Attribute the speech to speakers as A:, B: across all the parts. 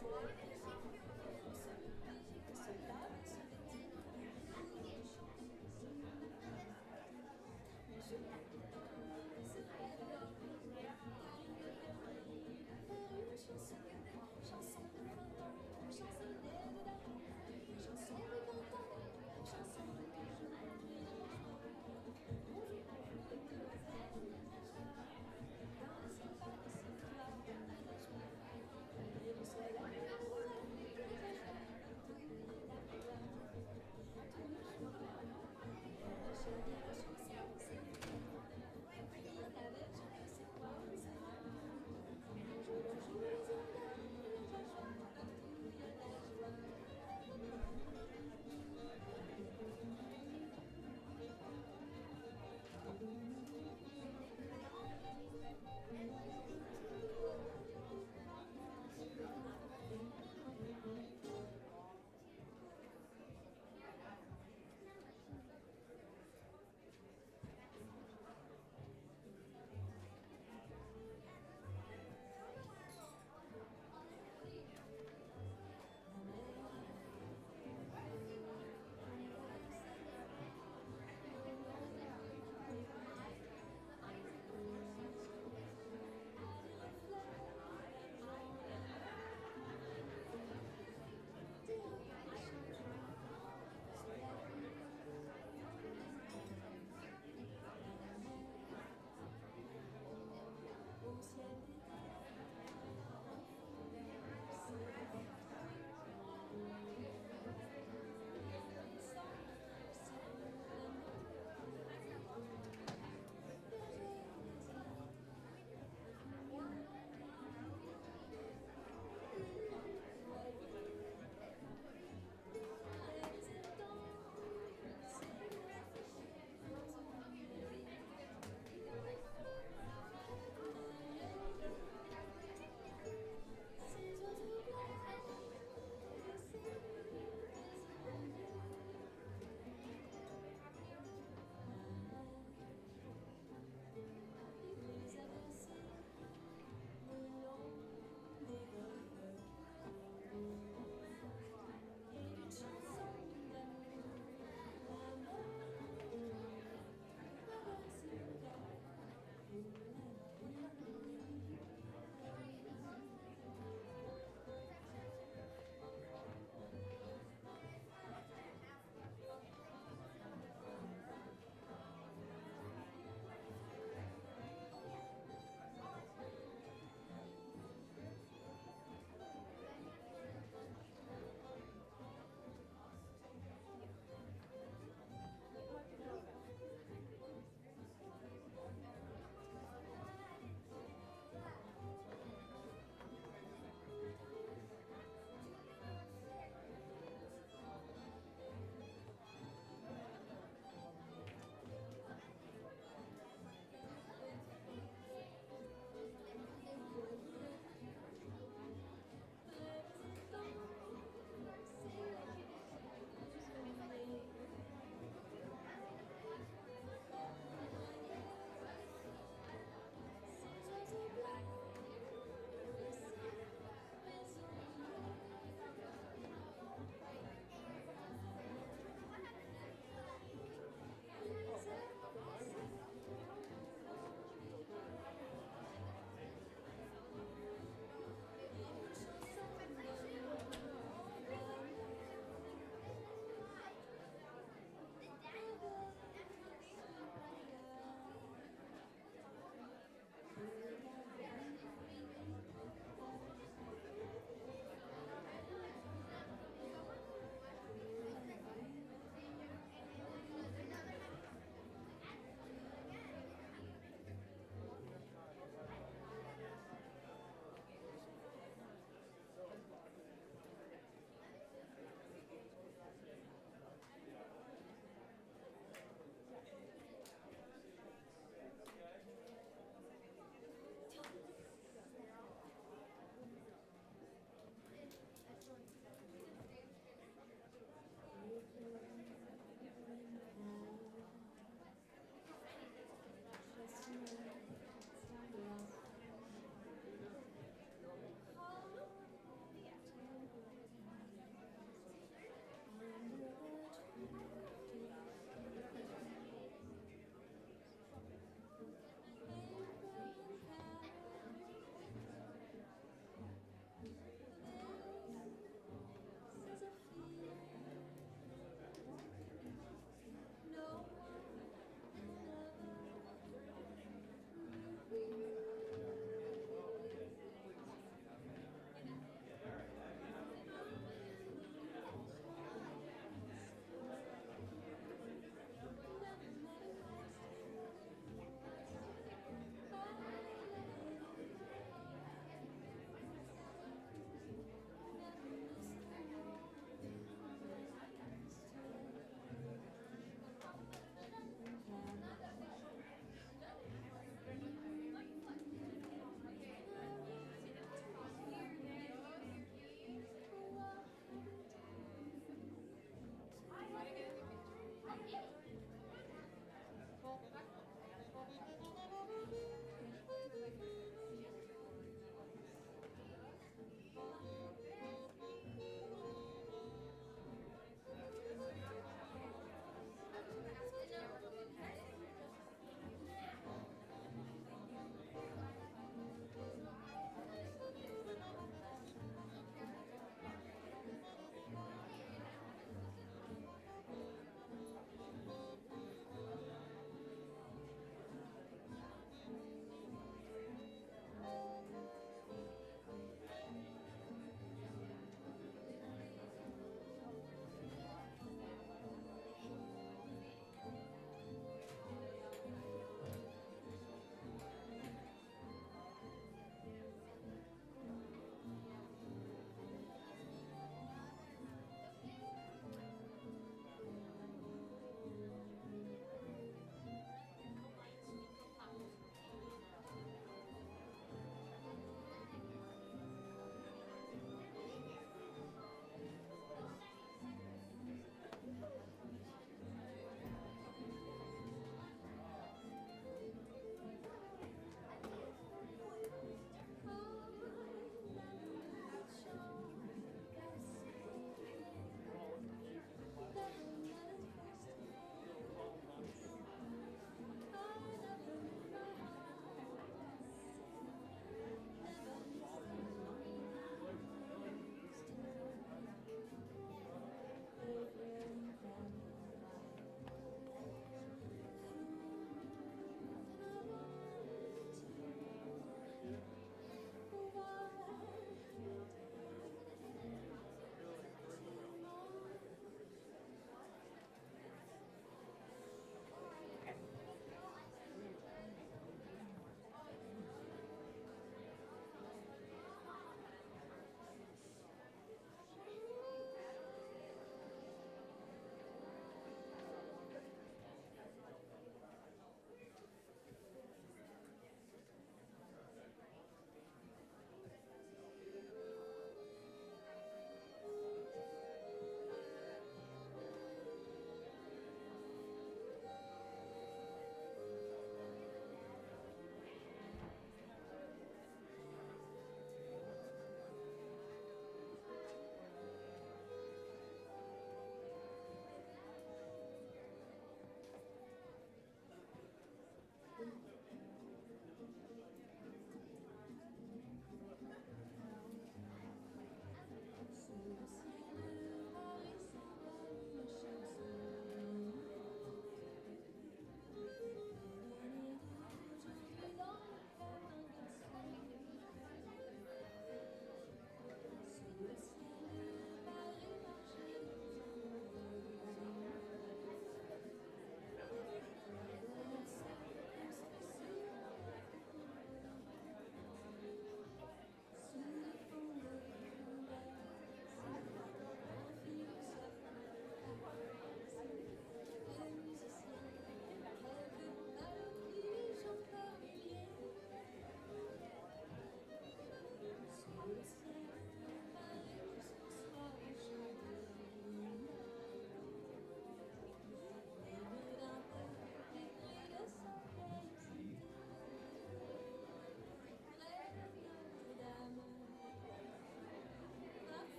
A: Soleil.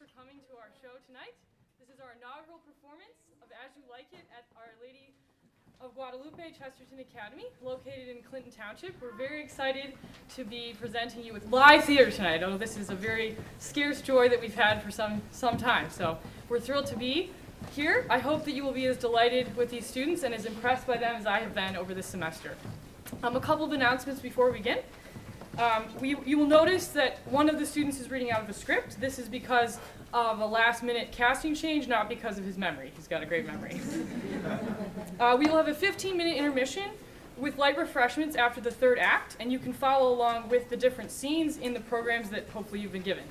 A: for coming to our show tonight. This is our inaugural performance of As You Like It at Our Lady of Guadalupe Chesterton Academy, located in Clinton Township. We're very excited to be presenting you with live theater tonight. I know this is a very scarce joy that we've had for some time, so we're thrilled to be here. I hope that you will be as delighted with these students and as impressed by them as I have been over this semester. A couple of announcements before we begin. You will notice that one of the students is reading out of a script. This is because of a last-minute casting change, not because of his memory. He's got a great memory. We will have a 15-minute intermission with light refreshments after the third act, and you can follow along with the different scenes in the programs that hopefully you've been given.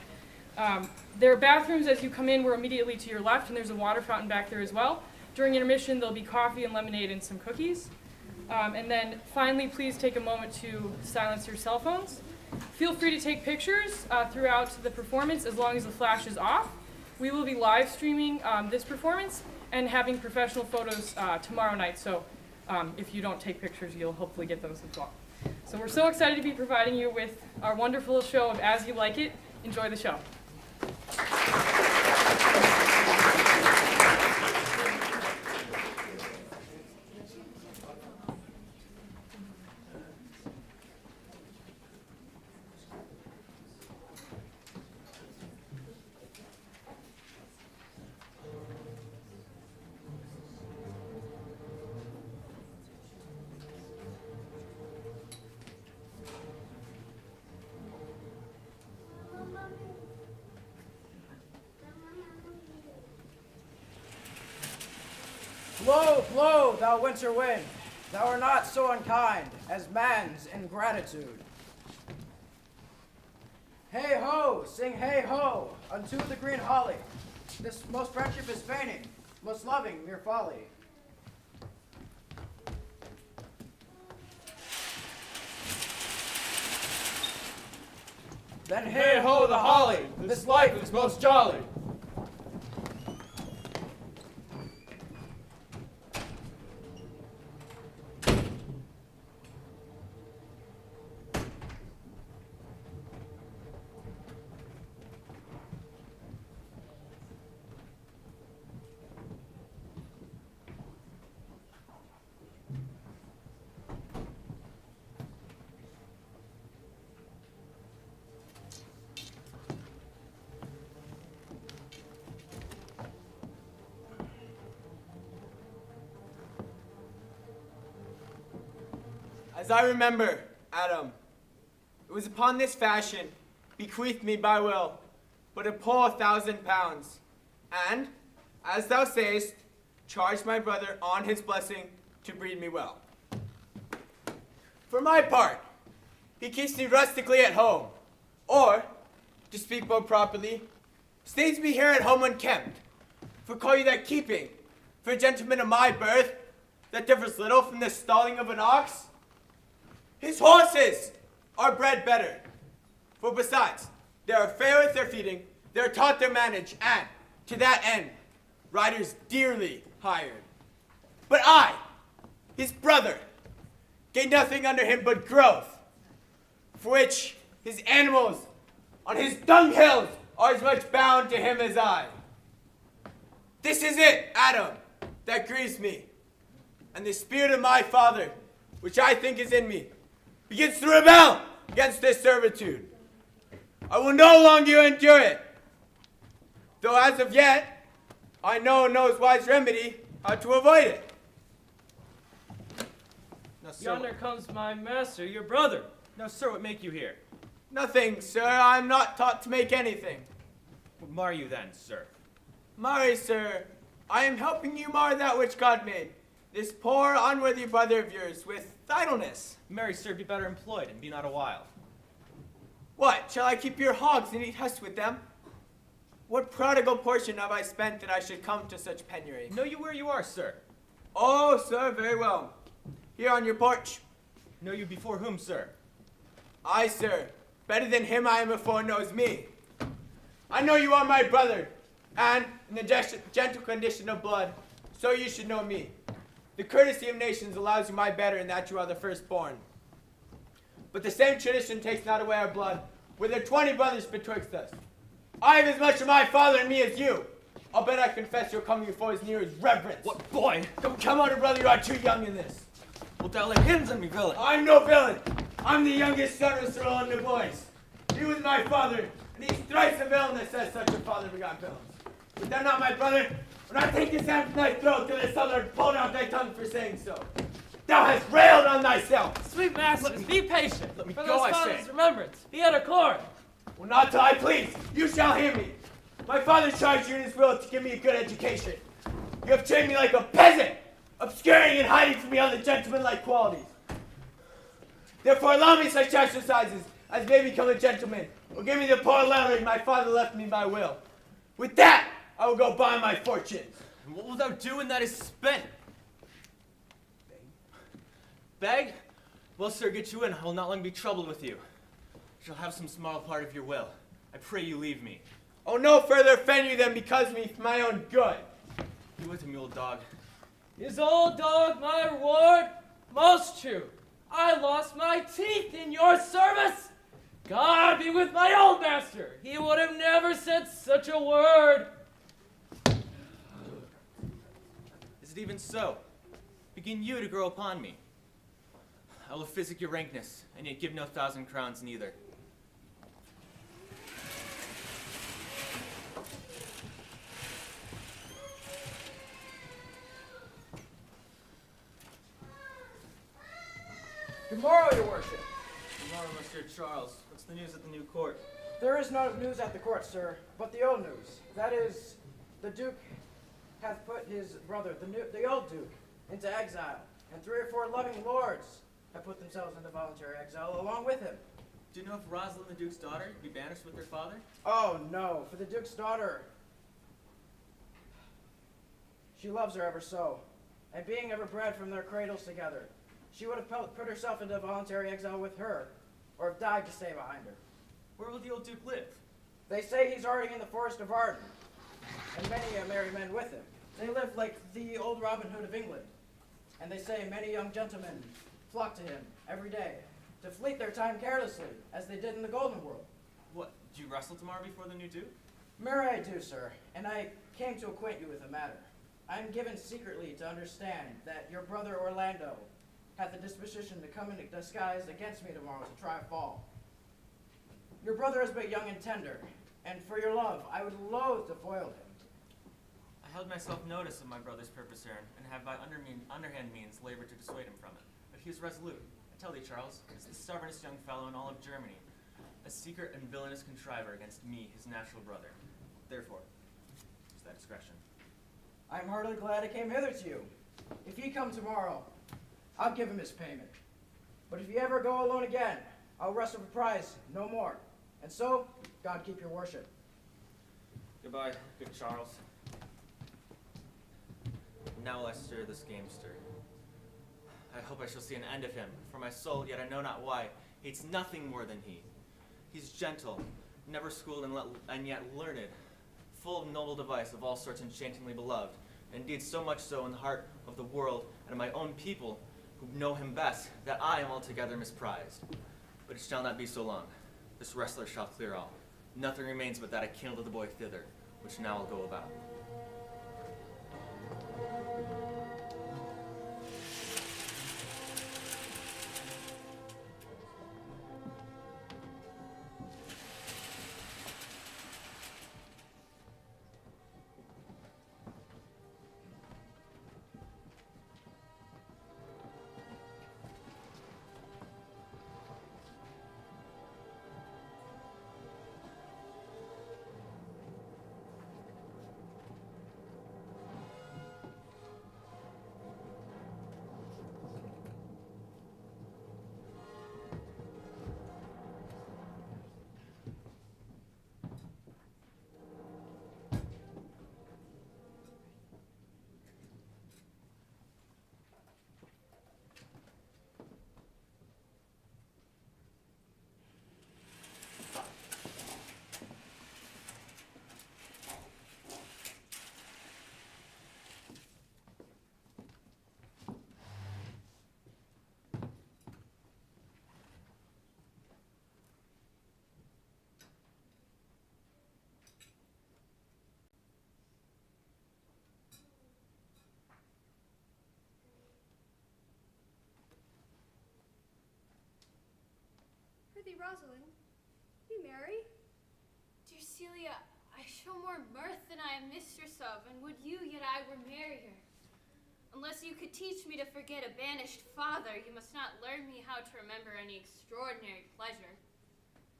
A: There are bathrooms as you come in. We're immediately to your left, and there's a water fountain back there as well. During intermission, there'll be coffee and lemonade and some cookies. And then finally, please take a moment to silence your cell phones. Feel free to take pictures throughout the performance as long as the flash is off. We will be live streaming this performance and having professional photos tomorrow night. So if you don't take pictures, you'll hopefully get those as well. So we're so excited to be providing you with our wonderful show of As You Like It. Enjoy the show.
B: Blow, blow, thou winter wind, thou art not so unkind as man's ingratitude. Hey ho, sing hey ho, unto the green holly. This most friendship is feigning, most loving mere folly. Then hey ho the holly, this life is most jolly.
C: As I remember, Adam, it was upon this fashion, bequeathed me by will, but a poor 1,000 pounds, and, as thou sayest, charged my brother on his blessing to breed me well. For my part, he keeps me rustically at home, or, to speak more properly, stays me here at home unkempt, for call you that keeping, for a gentleman of my birth, that differs little from the stalling of an ox. His horses are bred better, for besides, they are fair with their feeding, they are taught their manage, and, to that end, riders dearly hired. But I, his brother, gain nothing under him but growth, for which his animals on his dunghills are as much bound to him as I. This is it, Adam, that grieves me, and the spirit of my father, which I think is in me, begins to rebel against this servitude. I will no longer endure it, though as of yet, I know no wise remedy how to avoid it.
D: Now, sir, yonder comes my master, your brother. Now, sir, what make you here?
C: Nothing, sir. I am not taught to make anything.
D: What mar you then, sir?
C: Marry, sir, I am helping you mar that which God made, this poor, unworthy brother of yours, with idleness.
D: Marry, sir, be better employed, and be not a while.
C: What, shall I keep your hogs and eat husk with them? What prodigal portion have I spent that I should come to such penury?
D: Know you where you are, sir?
C: Oh, sir, very well. Here on your porch.
D: Know you before whom, sir?
C: I, sir, better than him I am before knows me. I know you are my brother, and in the gentle condition of blood, so you should know me. The courtesy of nations allows you my better in that you are the firstborn. But the same tradition takes not away our blood. Were there 20 brothers betwixt us, I have as much of my father in me as you. I'll bet I confess you're coming before as near as reverence.
D: What boy?
C: Come on, brother, you are too young in this.
D: Wilt thou lay hands on me, villain?
C: I'm no villain. I'm the youngest son of Sir Roland de Boys. He was my father, and he's thrice a villain that says such a father begot villains. But thou not my brother, when I take his hand from thy throat till the southern pulled out thy tongue for saying so. Thou hast railed on thyself.
A: Sweet masters, be patient.
D: Let me
A: for
D: go,
A: those
D: I
A: father's
D: say.
A: remembrance. He had a cord.
C: Well, not till I please. You shall hear me. My father charged you in his will to give me a good education. You have trained me like a peasant, obscuring and hiding from me all the gentlemanlike qualities. Therefore, allow me such exercises as may become a gentleman, or give me the poor lettering my father left me by will. With that, I will go buy my fortunes.
D: And what wilt thou do when that is spent? Beg? Well, sir, get you in. I will not long be troubled with you. I shall have some small part of your will. I pray you leave me.
C: Oh, no further offend you than becomes me for my own good.
D: Be with him, you old dog.
A: Is old dog my reward? Most true. I lost my teeth in your service. God be with my old master. He would have never said such a word.
D: Is it even so? Begin you to grow upon me. I will physic your rankness, and yet give no 1,000 crowns neither.
B: Good morrow, your worship.
D: Tomorrow, Monsieur Charles. What's the news at the new court?
B: There is no news at the court, sir, but the old news. That is, the Duke hath put his brother, the old Duke, into exile, and 3 or 4 loving lords have put themselves into voluntary exile along with him.
D: Do you know if Rosalind, the Duke's daughter, be banished with her father?
B: Oh, no, for the Duke's daughter, she loves her ever so, and being ever bred from their cradles together, she would have put herself into voluntary exile with her, or have died to stay behind her.
D: Where will the old Duke live?
B: They say he's already in the forest of Arden, and many merry men with him. They live like the old Robin Hood of England, and they say many young gentlemen flock to him every day to fleet their time carelessly, as they did in the Golden World.
D: What, do you wrestle tomorrow before the new Duke?
B: Marry I do, sir, and I came to acquaint you with a matter. I am given secretly to understand that your brother Orlando hath the disposition to come in disguise against me tomorrow to try a fall. Your brother is but young and tender, and for your love, I would loathe to foil him.
D: I held myself notice of my brother's purpose, Aaron, and have by underhand means labored to dissuade him from it. But he is resolute. I tell thee, Charles, he is the stubbornest young fellow in all of Germany, a secret and villainous contriver against me, his natural brother. Therefore, use thy discretion.
B: I am heartily glad I came hither to you. If he come tomorrow, I'll give him his payment. But if you ever go alone again, I'll wrestle for prize no more. And so, God keep your worship.
D: Goodbye, good Charles. Now will I stir this gamester. I hope I shall see an end of him, for my soul, yet I know not why, hates nothing more than he. He's gentle, never schooled and yet learned, full of noble device of all sorts enchantingly beloved, and indeed so much so in the heart of the world and of my own people, who know him best, that I am altogether misprized. But it shall not be so long. This wrestler shall clear all. Nothing remains but that I kindled the boy thither, which now I'll go about.
E: Rosalind. You merry?
F: Dear Celia, I show more mirth than I am mistress of, and would you yet I were merrier. Unless you could teach me to forget a banished father, you must not learn me how to remember any extraordinary pleasure.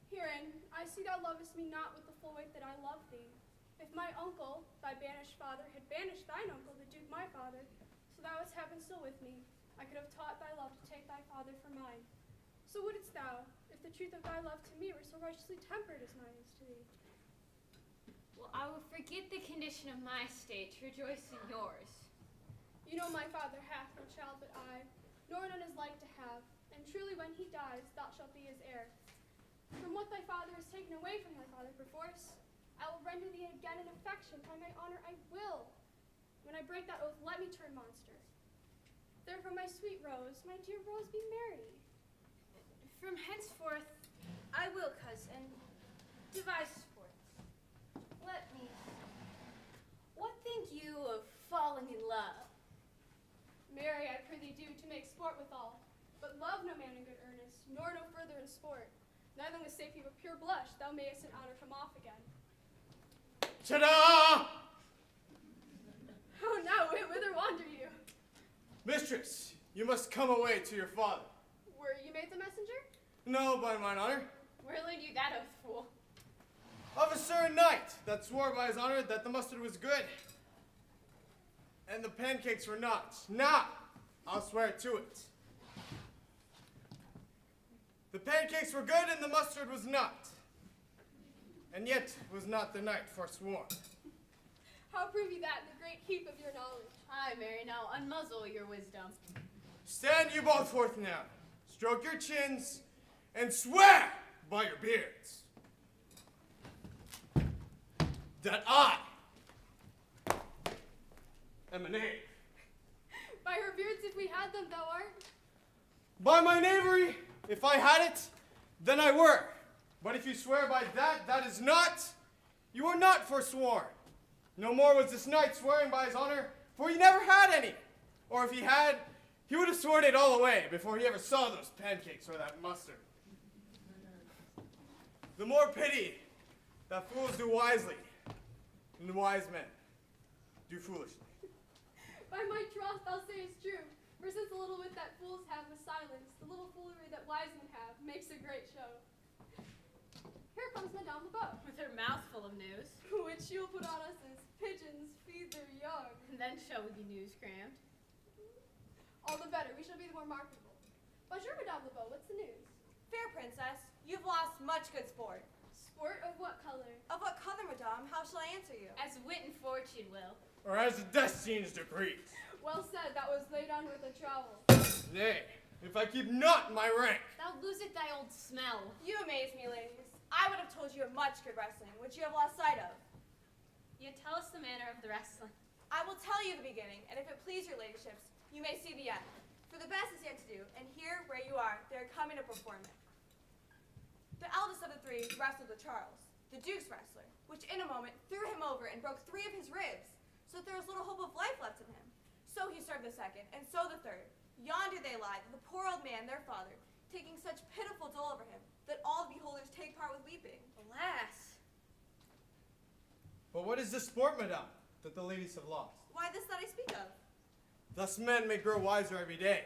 E: Herein, I see thou lovest me not with the full weight that I love thee. If my uncle, thy banished father, had banished thine uncle, the Duke my father, so thou hadst happened still with me, I could have taught thy love to take thy father for mine. So wouldst thou, if the truth of thy love to me were so righteously tempered as mine is to thee?
F: Well, I will forget the condition of my state to rejoice in yours.
E: You know my father hath no child but I, nor none is like to have, and truly when he dies, thou shalt be his heir. From what thy father has taken away from thy father perforce, I will render thee again in affection, by my honor I will. When I break that oath, let me turn monster. Therefore, my sweet Rose, my dear Rose, be merry.
F: From henceforth, I will, cousin, devise sports. Let me see. What think you of falling in love?
E: Marry, I prithee do, to make sport withal. But love no man in good earnest, nor no further in sport. Neither with safety of a pure blush, thou mayest in honor come off again.
G: Ta-da!
E: Oh, now, whither wander you?
G: Mistress, you must come away to your father.
E: Were you made the messenger?
G: No, by mine honor.
F: Where learned you that oath, fool?
G: Of a certain knight that swore by his honor that the mustard was good, and the pancakes were not. Now, I'll swear to it. The pancakes were good and the mustard was not. And yet was not the knight forsworn.
E: How prove you that in the great heap of your knowledge?
F: Aye, Mary, now unmuzzle your wisdom.
G: Stand you both forth now, stroke your chins, and swear by your beards that I am a knave.
E: By her beards, if we had them, thou art.
G: By my knavery, if I had it, then I were. But if you swear by that is not, you are not forsworn. No more was this knight swearing by his honor, for he never had any. Or if he had, he would have sworn it all away before he ever saw those pancakes or that mustard. The more pity that fools do wisely, and the wise men do foolishly.
E: By my troth, thou sayest true. For since the little wit that fools have with silence, the little foolery that wise men have makes a great show. Here comes Madame LeBeau,
F: With her mouth full of news.
E: which she'll put on us as pigeons feed their young.
F: And then shall we be news crammed?
E: All the better, we shall be the more marketable. Bonjour, Madame LeBeau, what's the news?
H: Fair princess, you've lost much good sport.
E: Sport of what color?
H: Of what color, madame? How shall I answer you?
F: As wit and fortune will.
G: Or as the destinies decrees.
E: Well said, that was laid on with a trowel.
G: Nay, if I keep not my rank.
F: Thou losest thy old smell.
H: You amaze me, ladies. I would have told you of much good wrestling, which you have lost sight of.
F: Yet tell us the manner of the wrestling.
H: I will tell you the beginning, and if it please your ladyships, you may see the end. For the best is yet to do, and here, where you are, they are coming to perform it. The eldest of the three wrestled with Charles, the Duke's wrestler, which in a moment threw him over and broke 3 of his ribs, so that there was little hope of life left in him. So he served the second, and so the third. Yonder they lie, the poor old man, their father, taking such pitiful dole over him, that all the beholders take part with weeping.
F: Alas.
G: But what is this sport, madame, that the ladies have lost?
H: Why this that I speak of?
G: Thus men may grow wiser every day.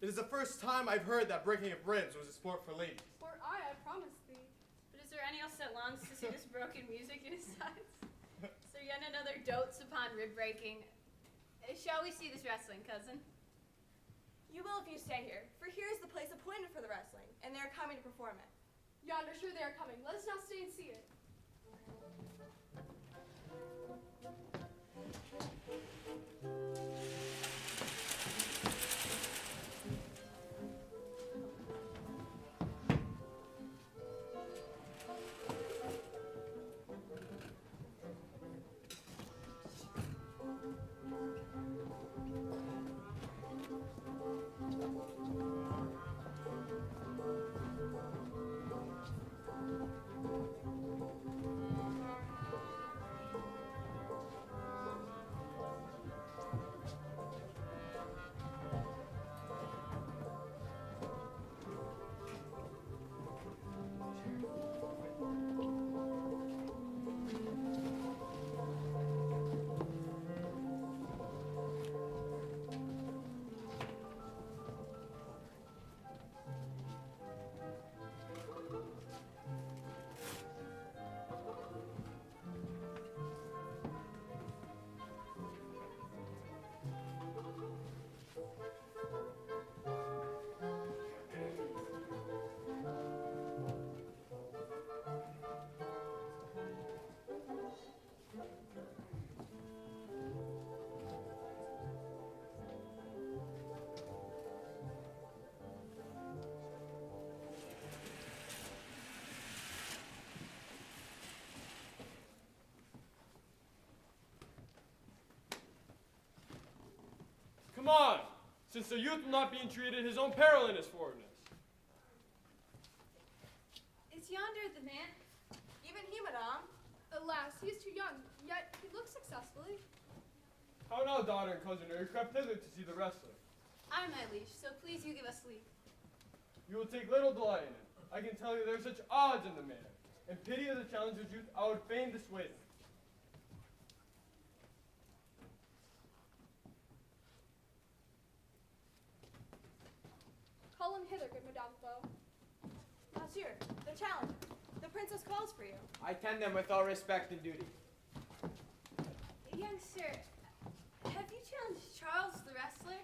G: It is the first time I've heard that breaking of ribs was a sport for ladies.
E: For I promise thee.
F: But is there any else that longs to see this broken music in his sides? Is there yet another dotes upon rib breaking? Shall we see this wrestling, cousin?
H: You will if you stay here, for here is the place appointed for the wrestling, and they are coming to perform it.
E: Yonder, sure they are coming. Let us now stay and see it.
G: since the youth will not be entreated his own peril in his forwardness.
F: Is yonder the man?
H: Even he, madame.
E: Alas, he is too young, yet he looks successfully.
G: How now, daughter and cousin, are you crept hither to see the wrestler?
F: Aye, my liege, so please you give us leave.
G: You will take little delight in it. I can tell you there are such odds in the man. In pity of the challenger's youth, I would fain dissuade him.
E: Call him hither, good Madame Beau.
H: Monsieur, the challenger. The princess calls for you.
C: I tend them with all respect and duty.
F: Young sir, have you challenged Charles the wrestler?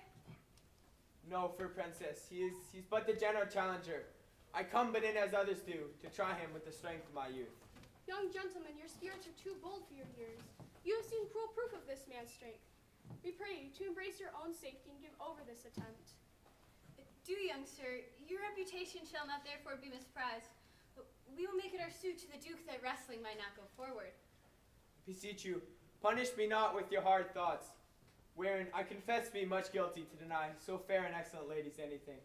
C: No, fair princess, he's but the general challenger. I come but in as others do, to try him with the strength of my youth.
E: Young gentlemen, your spirits are too bold for your years. You have seen cruel proof of this man's strength. We pray you to embrace your own safety and give over this attempt.
F: Do, young sir. Your reputation shall not therefore be misprized. We will make it our suit to the Duke that wrestling might not go forward.
C: Beseech you, punish me not with your hard thoughts, wherein I confess me much guilty to deny so fair and excellent ladies anything.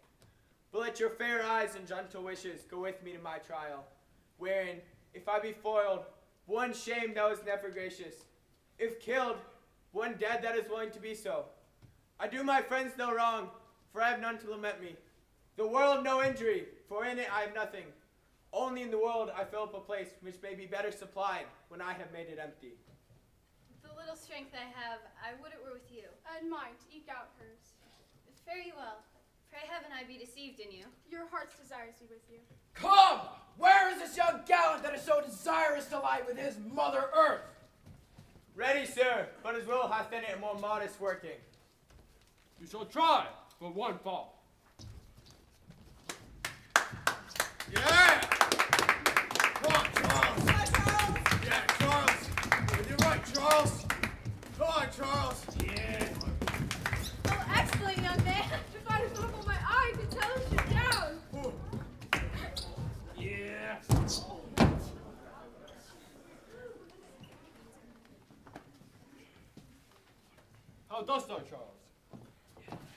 C: But let your fair eyes and gentle wishes go with me to my trial, wherein, if I be foiled, one shame that was never gracious. If killed, one dead that is willing to be so. I do my friends no wrong, for I have none to lament me. The world no injury, for in it I have nothing. Only in the world I fill up a place which may be better supplied when I have made it empty.
F: The little strength I have, I would it were with you.
E: And mine to eke out hers.
F: Fare you well. Pray heaven I be deceived in you.
E: Your heart's desires be with you.
B: Come! Where is this young gallant that is so desirous to lie with his mother earth?
C: Ready, sir, but his will hath in it a more modest working.
G: You shall try, but one fall. Yeah! Come on, Charles! Yeah, Charles! You're right, Charles! Come on, Charles! Yeah!
E: Oh, excellent, young man! If I was up on my eye, I could tell him to down!
G: Yeah! How dost thou, Charles?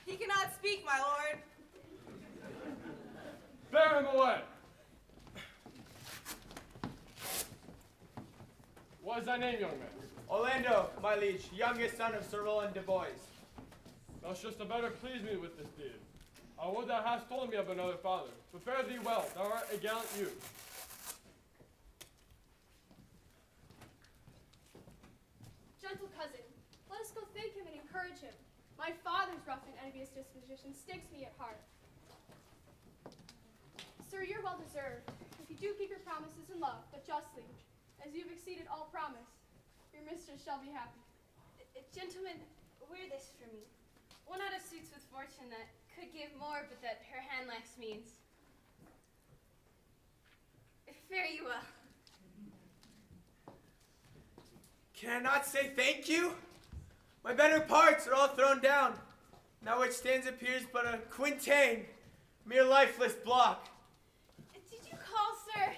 H: He cannot speak, my lord.
G: Bear him away! What is thy name, young man?
C: Orlando, my liege, youngest son of Sir Rowland de Boys.
G: Thou shouldst have better please me with this deed. I would thou hast told me of another father, but fare thee well, thou art a gallant youth.
E: Gentle cousin, let us go thank him and encourage him. My father's rough and envious disposition sticks me at heart. Sir, you're well deserved. If you do keep your promises in love, but justly, as you've exceeded all promise, your mistress shall be happy.
F: Gentlemen, wear this for me. One out of suits with fortune that could give more, but that her hand lacks means. Fare you well.
C: Can I not say thank you? My better parts are all thrown down. Now which stands appears but a quintain, mere lifeless block.
F: Did you call, sir?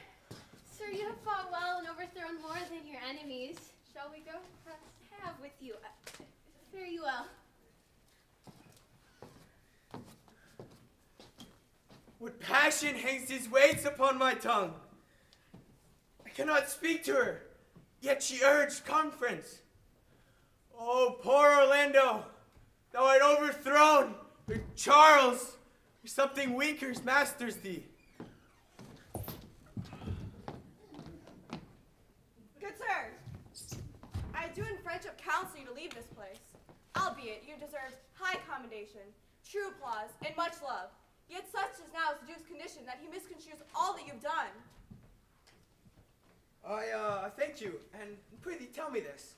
F: Sir, you have fought well and overthrown more than your enemies.
E: Shall we go?
F: Have with you. Fare you well.
C: What passion hangs these weights upon my tongue? I cannot speak to her, yet she urged conference. Oh, poor Orlando, thou art overthrown, or Charles, or something weaker masters thee.
H: Good sir, I do in friendship counsel you to leave this place. Albeit you deserve high commendation, true applause, and much love. Yet such is now the Duke's condition that he misconstrues all that you've done.
C: I thank you, and prithee tell me this.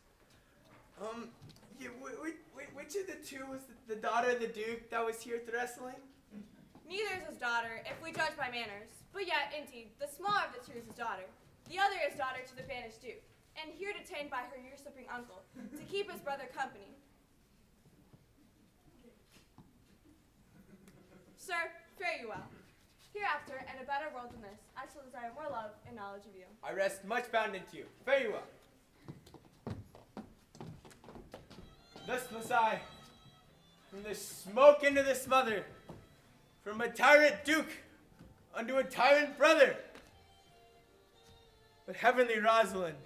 C: Which of the two was the daughter of the Duke that was here at the wrestling?
H: Neither is his daughter, if we judge by manners. But yet, indeed, the smaller of the two is his daughter. The other is daughter to the banished Duke, and here detained by her usurping uncle, to keep his brother company. Sir, fare you well. Hereafter, in a better world than this, I shall desire more love and knowledge of you.
C: I rest much bound into you. Fare you well. Thus must I, From the smoke into the smother, from a tyrant duke unto a tyrant brother. But heavenly Rosalind,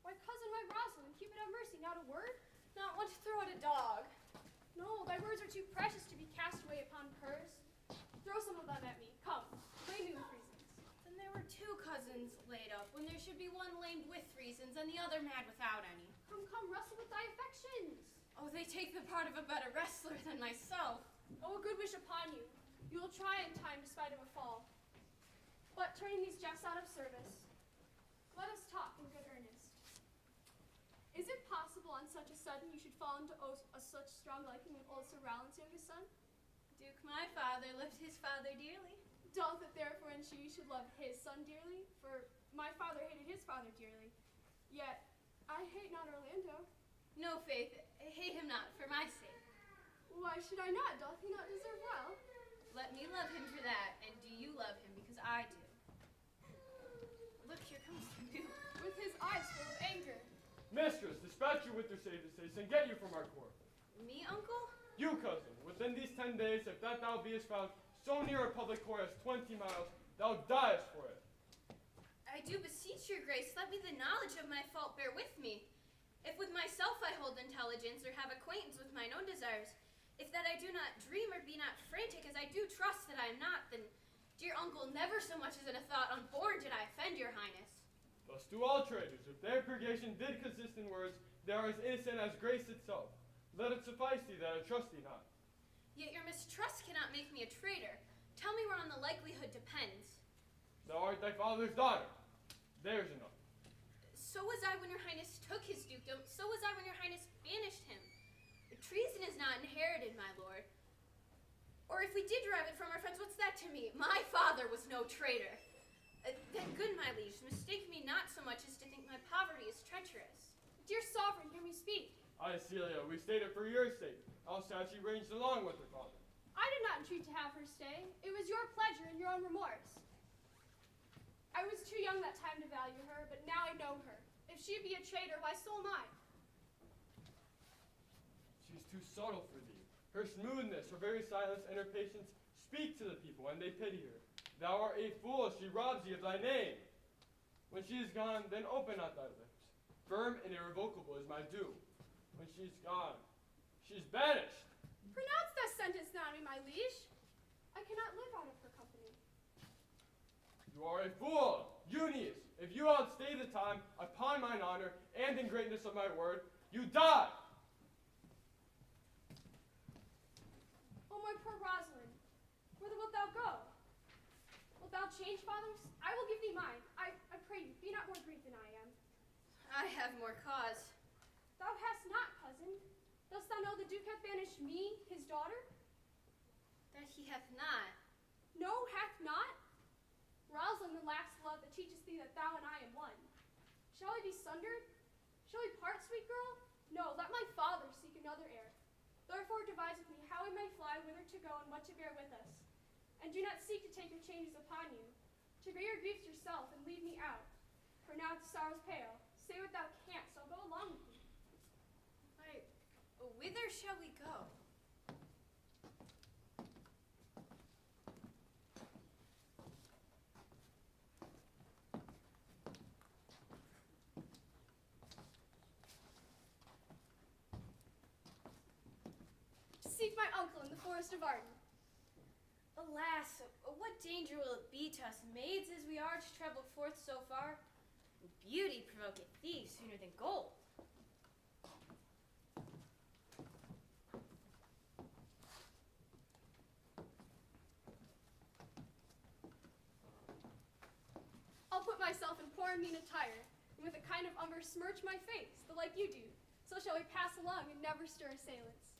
E: Why, cousin, why, Rosalind, keep it at mercy, not a word?
H: Not one to throw at a dog.
E: No, thy words are too precious to be cast away upon curs. Throw some of them at me. Come, blame me with reasons.
F: Then there were two cousins laid up, when there should be one lamed with reasons and the other mad without any.
E: Come, wrestle with thy affections.
F: Oh, they take the part of a better wrestler than myself.
E: Oh, a good wish upon you. You will try in time despite of a fall. But turning these jests out of service, let us talk in good earnest. Is it possible on such a sudden you should fall into such strong liking with old Sir Rowland's youngest son?
F: Duke, my father, loved his father dearly.
E: Doth it therefore and she should love his son dearly? For my father hated his father dearly. Yet I hate not Orlando.
F: No, Faith, hate him not for my sake.
E: Why should I not? Doth he not deserve well?
F: Let me love him for that, and do you love him because I do. Look, here comes the Duke.
E: With his eyes full of anger.
G: Mistress, dispatch your winter saves and get you from our court.
F: Me, uncle?
G: You, cousin, within these 10 days, if that thou beest found so near a public court as 20 miles, thou diest for it.
F: I do beseech your grace, let me the knowledge of my fault bear with me. If with myself I hold intelligence, or have acquaintance with mine own desires, if that I do not dream or be not frantic, as I do trust that I am not, then, dear uncle, never so much as in a thought unborn did I offend your highness.
G: Thus do all traitors. If their purgation did consist in words, they are as innocent as grace itself. Let it suffice thee that I trust thee not.
F: Yet your mistrust cannot make me a traitor. Tell me whereon the likelihood depends.
G: Thou art thy father's daughter. There's enough.
F: So was I when your highness took his dukedom, so was I when your highness banished him. Treason is not inherited, my lord. Or if we did derive it from our friends, what's that to me? My father was no traitor. Then good, my liege, mistake me not so much as to think my poverty is treacherous.
E: Dear sovereign, hear me speak.
G: Aye, Celia, we stayed it for your sake, else had she ranged along with her father.
E: I did not entreat to have her stay. It was your pleasure and your own remorse. I was too young that time to value her, but now I know her. If she be a traitor, why so am I?
G: She's too subtle for thee. Her smoothness, her very silence, and her patience speak to the people, and they pity her. Thou art a fool, she robs thee of thy name. When she is gone, then open not thy lips. Firm and irrevocable is my doom. When she's gone, she's banished.
E: Pronounce that sentence now on me, my liege. I cannot live out of her company.
G: You are a fool, Eunice. If you outstay the time, upon mine honor, and in greatness of my word, you die.
E: Oh, my poor Rosalind, whither wilt thou go? Wilt thou change fathers? I will give thee mine. I pray you, be not more grieved than I am.
F: I have more cause.
E: Thou hast not, cousin. Thus Dost thou know the Duke hath banished me, his daughter?
F: That he hath not.
E: No, hath not? Rosalind then lacks love that teaches thee that thou and I am one. Shall we be sundered? Shall we part, sweet girl? No, let my father seek another heir. Therefore devise with me how we may fly, whither to go, and what to bear with us. And do not seek to take your changes upon you, to bear your griefs yourself and leave me out. For now the sorrow's pale. Say what thou canst, I'll go along with thee.
F: Why, whither shall we go?
E: Seek my uncle in the forest of Arden.
F: Alas, what danger will it be to us maids as we are to travel forth so far? Beauty provoketh thieves sooner than gold.
E: I'll put myself in poor and mean attire, and with a kind of umber smirch my face, the like you do. So shall we pass along and never stir assailants.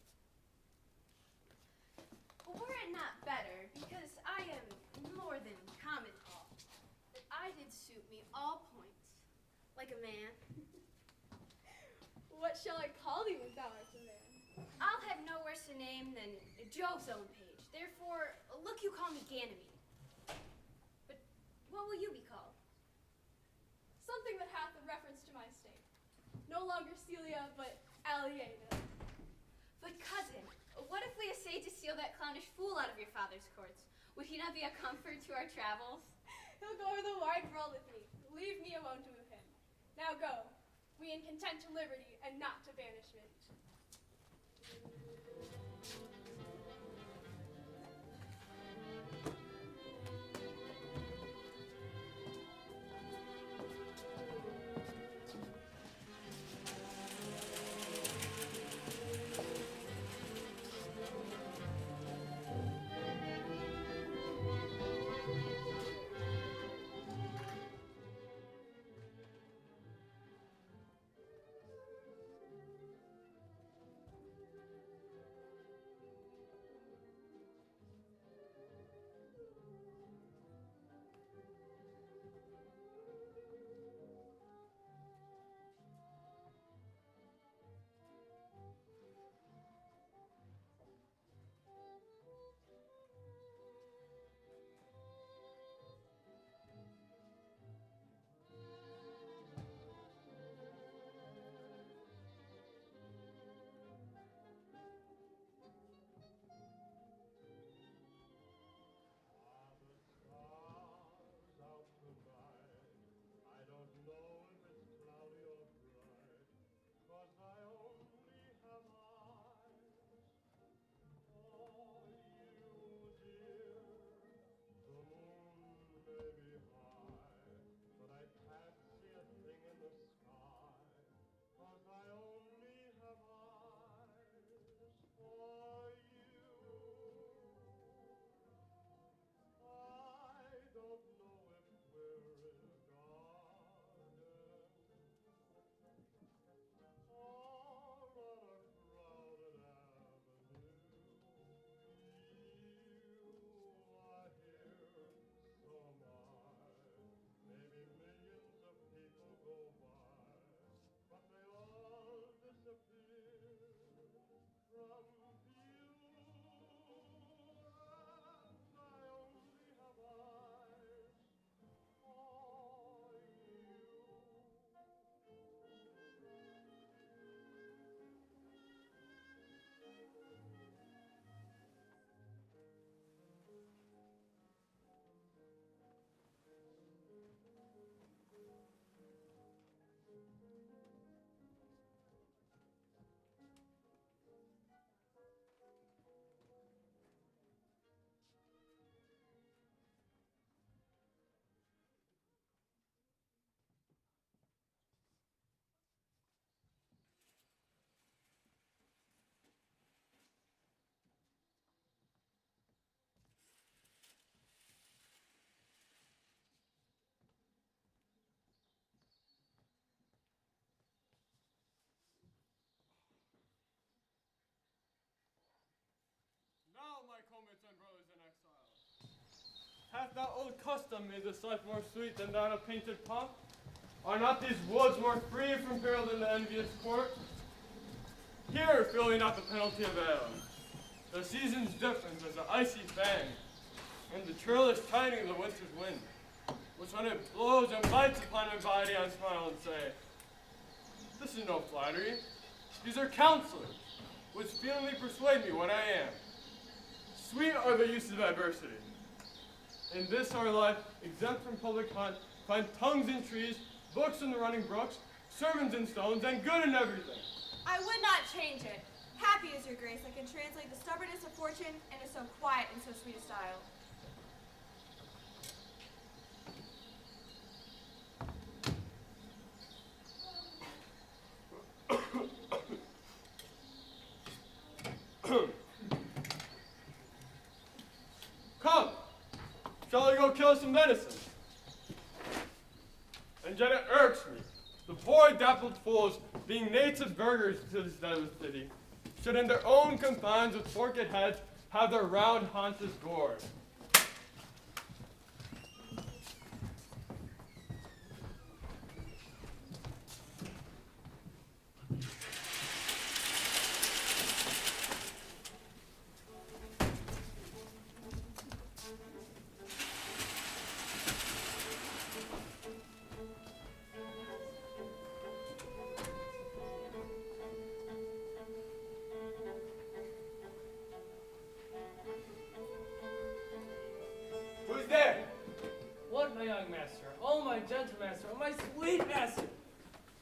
F: Were it not better, because I am more than common tall, that I did suit me all points, like a man?
E: What shall I call thee when thou art a man?
F: I'll have no worse a name than Jove's own page. Therefore, look you call me Ganymede. But what will you be called?
E: Something that hath a reference to my estate. No longer Celia, but Aliena.
F: But cousin, what if we essayed to steal that clownish fool out of your father's courts? Would he not be a comfort to our travels?
E: He'll go over the wide world with me. Leave me alone to move him. Now go. We in content to liberty and not to banishment.
G: Hath not old custom made this life more sweet than that of painted pomp? Are not these woods more free from peril than the envious court? Here, feeling not the penalty of ale. The season's different as the icy fang, and the churlish chiding of the winter's wind, which when it blows and bites upon my body, I smile and say, this is no flattery. These are counselors, which feelingly persuade me what I am. Sweet are the uses of adversity. In this our life, exempt from public hunt, find tongues in trees, books in the running brooks, sermons in stones, and good in everything.
H: I would not change it. Happy is your grace that can translate the stubbornness of fortune into so quiet and so sweet a style.
G: Come, shall we go kill some venison? And yet it irks me. The poor dappled fools, being native burghers to this deadly city, should in their own confines with forked heads have their round haunches gored.
C: Who's there?
I: What, my young master? Oh, my gentle master. Oh, my sweet master.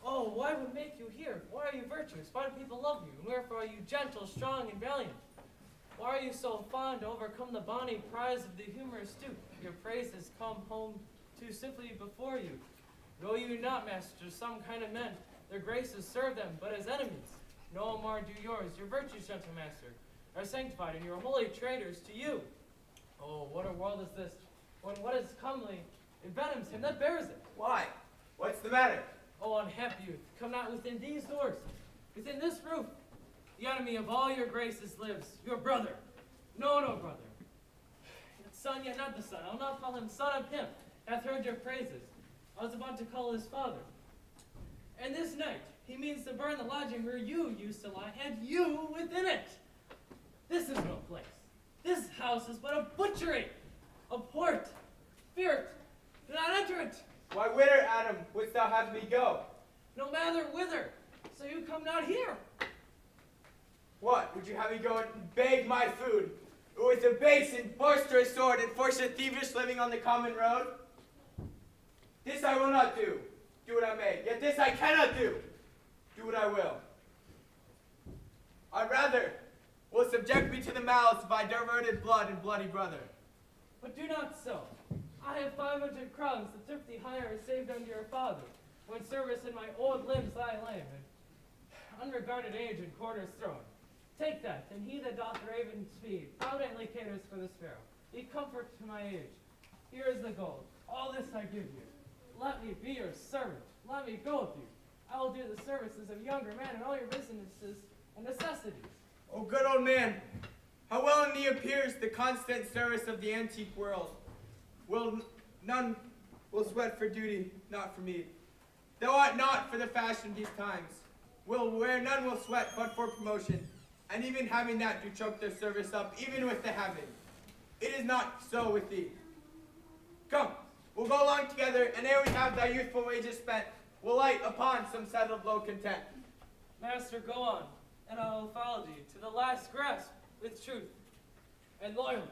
I: Oh, why would make you here? Why are you virtuous? Why do people love you? And wherefore are you gentle, strong, and valiant? Why are you so fond to overcome the bonny prize of the humorous stoop? Your praises come home too simply before you. Know you not, master, some kind of men, their graces serve them but as enemies. No more do yours. Your virtues, gentle master, are sanctified, and your holy traitors to you. Oh, what a world is this, when what is comely envenoms him that bears it.
C: Why? What's the matter?
I: Oh, unhappy youth, come not within these doors, within this roof. The enemy of all your graces lives, your brother. No, brother. Yet son, yet not the son. I'll not call him son of him, hath heard your praises. I was about to call his father. And this night, he means to burn the lodging where you used to lie, and you within it. This is no place. This house is but a butchery, a port. Fear it. Do not enter it.
C: Why, whither, Adam, wouldst thou have me go?
I: No matter whither. So you come not here.
C: What, would you have me go and beg my food, with a base and boisterous sword, and force a thievish living on the common road? This I will not do, do what I may, yet this I cannot do, do what I will. I rather will subject me to the malice of my diverted blood and bloody brother.
I: But do not so. I have 500 crowns, the thrifty hire saved unto your father, when service in my old limbs lie lame, and unregarded age and quarters thrown. Take that, and he that doth raven speed, providently caters for the sparrow. Be comfort to my age. Here is the gold. All this I give you. Let me be your servant. Let me go with you. I will do the services of a younger man in all your businesses and necessities.
C: O good old man, how well in thee appears the constant service of the antique world. None will sweat for duty, not for me. Thou art not for the fashion these times. Where none will sweat but for promotion, and even having that do choke their service up, even with the having. It is not so with thee. Come, we'll go along together, and ere we have thy youthful wages spent, we'll light upon some settled low content.
I: Master, go on, and I will follow thee to the last grasp with truth and loyalty.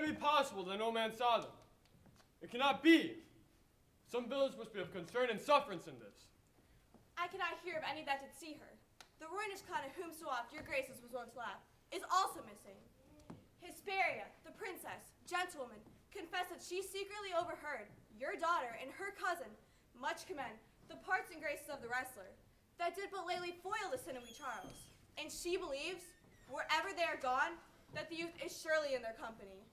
G: it be possible that no man saw them? It cannot be. Some village must be of concern and sufferance in this.
H: I cannot hear of any that did see her. The ruinous clan of whom so oft your graces was wont to laugh is also missing. Hesperia, the princess, gentlewoman, confessed that she secretly overheard your daughter and her cousin much commend the parts and graces of the wrestler that did but lately foil the sin of we Charles. And she believes, wherever they are gone, that the youth is surely in their company.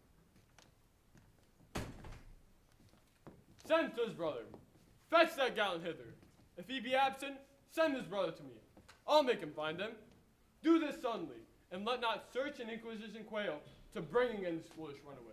G: Send to his brother. Fetch that gallant hither. If he be absent, send his brother to me. I'll make him find them. Do this suddenly, and let not search and inquisition quail to bringing in these foolish runaways.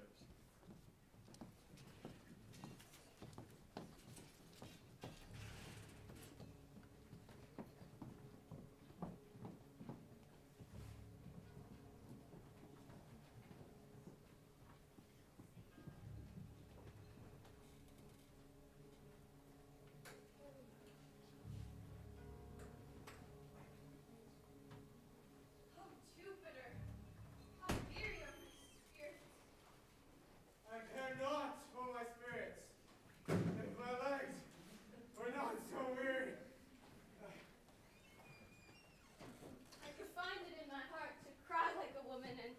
G: I care not for my spirits, if my legs were not so weary.
F: I could find it in my heart to cry like a woman and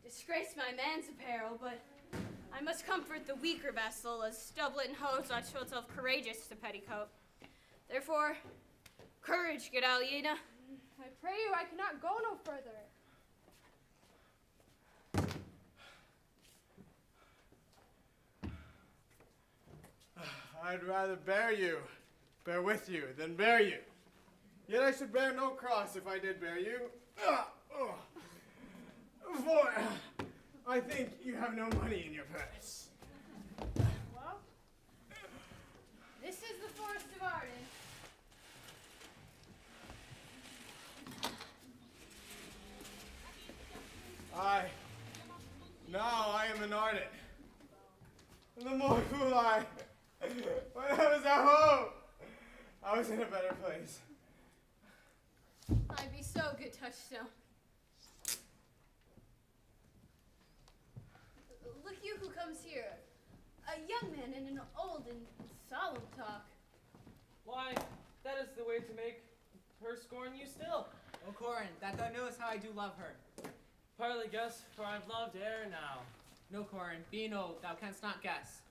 F: disgrace my man's apparel, but I must comfort the weaker vessel, as doublet and hose ought to show itself courageous to petticoat. Therefore, courage, Guadalupe.
E: I pray you, I cannot go no further.
G: I'd rather bear with you, than bear you. Yet I should bear no cross if I did bear you. For I think you have no money in your purse.
F: Well, this is the forest of Arden.
G: Now I am an Arden. And the more fool I, when I was at home, I was in a better place.
F: I'd be so good, Touchstone. Look you who comes here. A young man and an old and solemn talk.
I: Why, that is the way to make her scorn you still.
J: O Corin, that thou knowest how I do love her.
I: Partly guess, for I've loved ere now.
J: No, Corin, being old, thou canst not guess.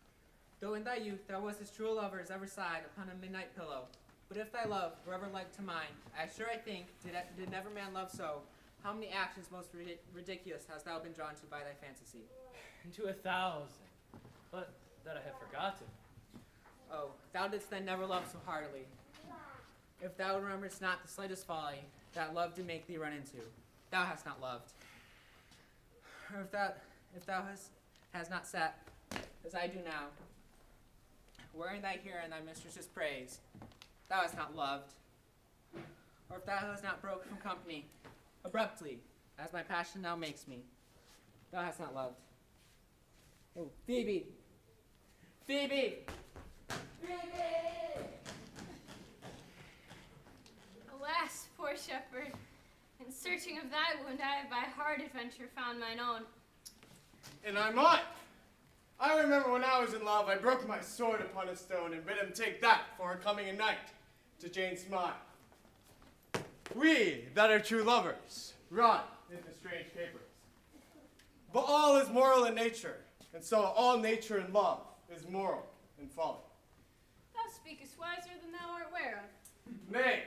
J: Though in thy youth thou wast as true a lover as ever sighed upon a midnight pillow. But if thy love were ever like to mine, as sure I think, did never man love so, how many actions most ridiculous hast thou been drawn to by thy fantasy?
I: Into 1,000. But that I have forgotten.
J: Oh, thou didst then never love so heartily. If thou rememberest not the slightest folly that love did make thee run into, thou hast not loved. Or if thou hast not sat, as I do now, wearing thy hair in thy mistress's praise, thou hast not loved. Or if thou hast not broke from company, abruptly, as my passion now makes me, thou hast not loved. Oh, Phoebe! Phoebe! Phoebe!
F: Alas, poor shepherd, in searching of thy wound, I have by hard adventure found mine own.
G: And I might. I remember when I was in love, I broke my sword upon a stone and bid him take that for her coming a night to Jane's smile. We that are true lovers run into strange capers. But all is moral in nature, and so all nature in love is moral in folly.
F: Thou speakest wiser than thou art ware of.
G: Nay,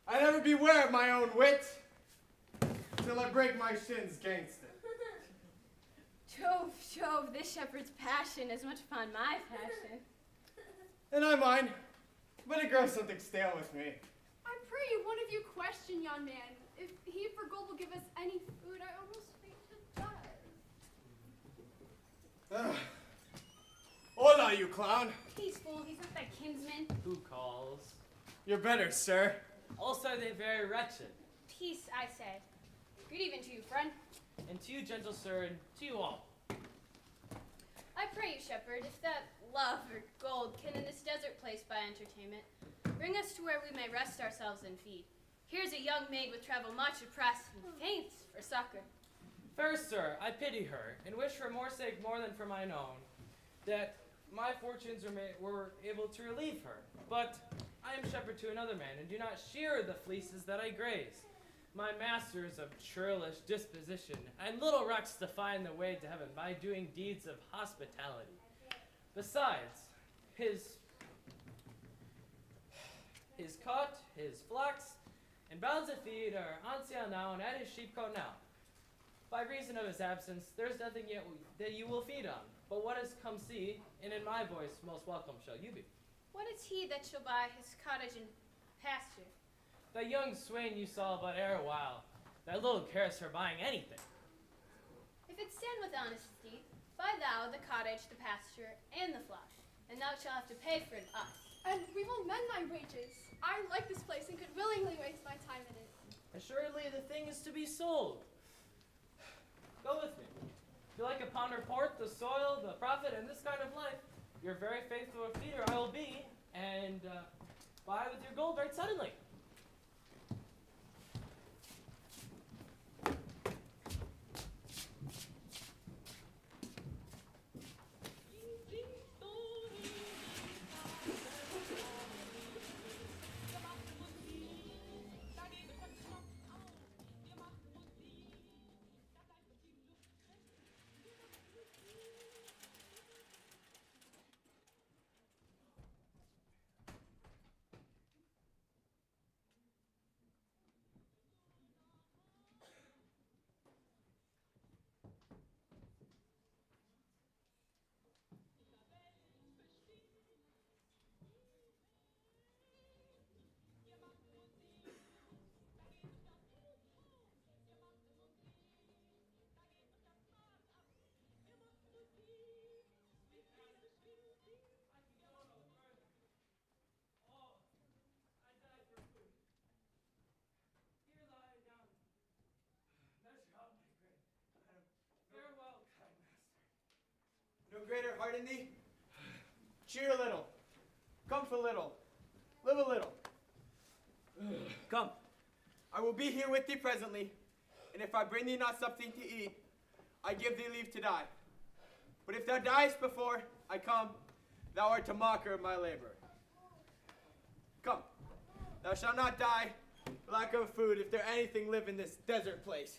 G: I never beware of my own wit, till I break my shins gainst it.
F: Jove, this shepherd's passion is much upon my passion.
G: And I mind, but it grows something stale with me.
E: I pray you, one of you question yon man. If he for gold will give us any food, I almost faint to die.
G: Hola, you clown.
F: He's fool, he's not thy kinsman.
I: Who calls?
G: You're better, sir.
I: Also they very wretched.
F: Peace, I said. Good even to you, friend.
I: And to you, gentle sir, and to you all.
F: I pray you, shepherd, if that love or gold can in this desert place buy entertainment, bring us to where we may rest ourselves and feed. Here's a young maid with travel much oppressed and faints for succor.
I: Fair sir, I pity her, and wish for more sake more than for mine own, that my fortunes were able to relieve her. But I am shepherd to another man, and do not shear the fleeces that I graze. My master is of churlish disposition, and little recks to find the way to heaven by doing deeds of hospitality. Besides, his cot, his flocks, and bounds of feed are on sale now, and at his sheepcote now. By reason of his absence, there is nothing yet that you will feed on, but what is come see, and in my voice most welcome shall you be.
F: What is he that shall buy his cottage and pasture?
I: That young swain you saw but ere a while, that little cares for buying anything.
F: If it stand with honesty, buy thou the cottage, the pasture, and the flock, and thou shalt have to pay for it us.
E: And we will mend my wages. I like this place and could willingly waste my time in it.
I: Assuredly the thing is to be sold. Go with me. If you like upon report, the soil, the profit, and this kind of life, your very faithful feeder I will be, and buy with your gold right suddenly.
C: No greater heart in thee? Cheer a little. Comfort a little. Live a little. Come. I will be here with thee presently, and if I bring thee not something to eat, I give thee leave to die. But if thou diest before I come, thou art a mocker of my labor. Come. Thou shalt not die for lack of food if there anything live in this desert place.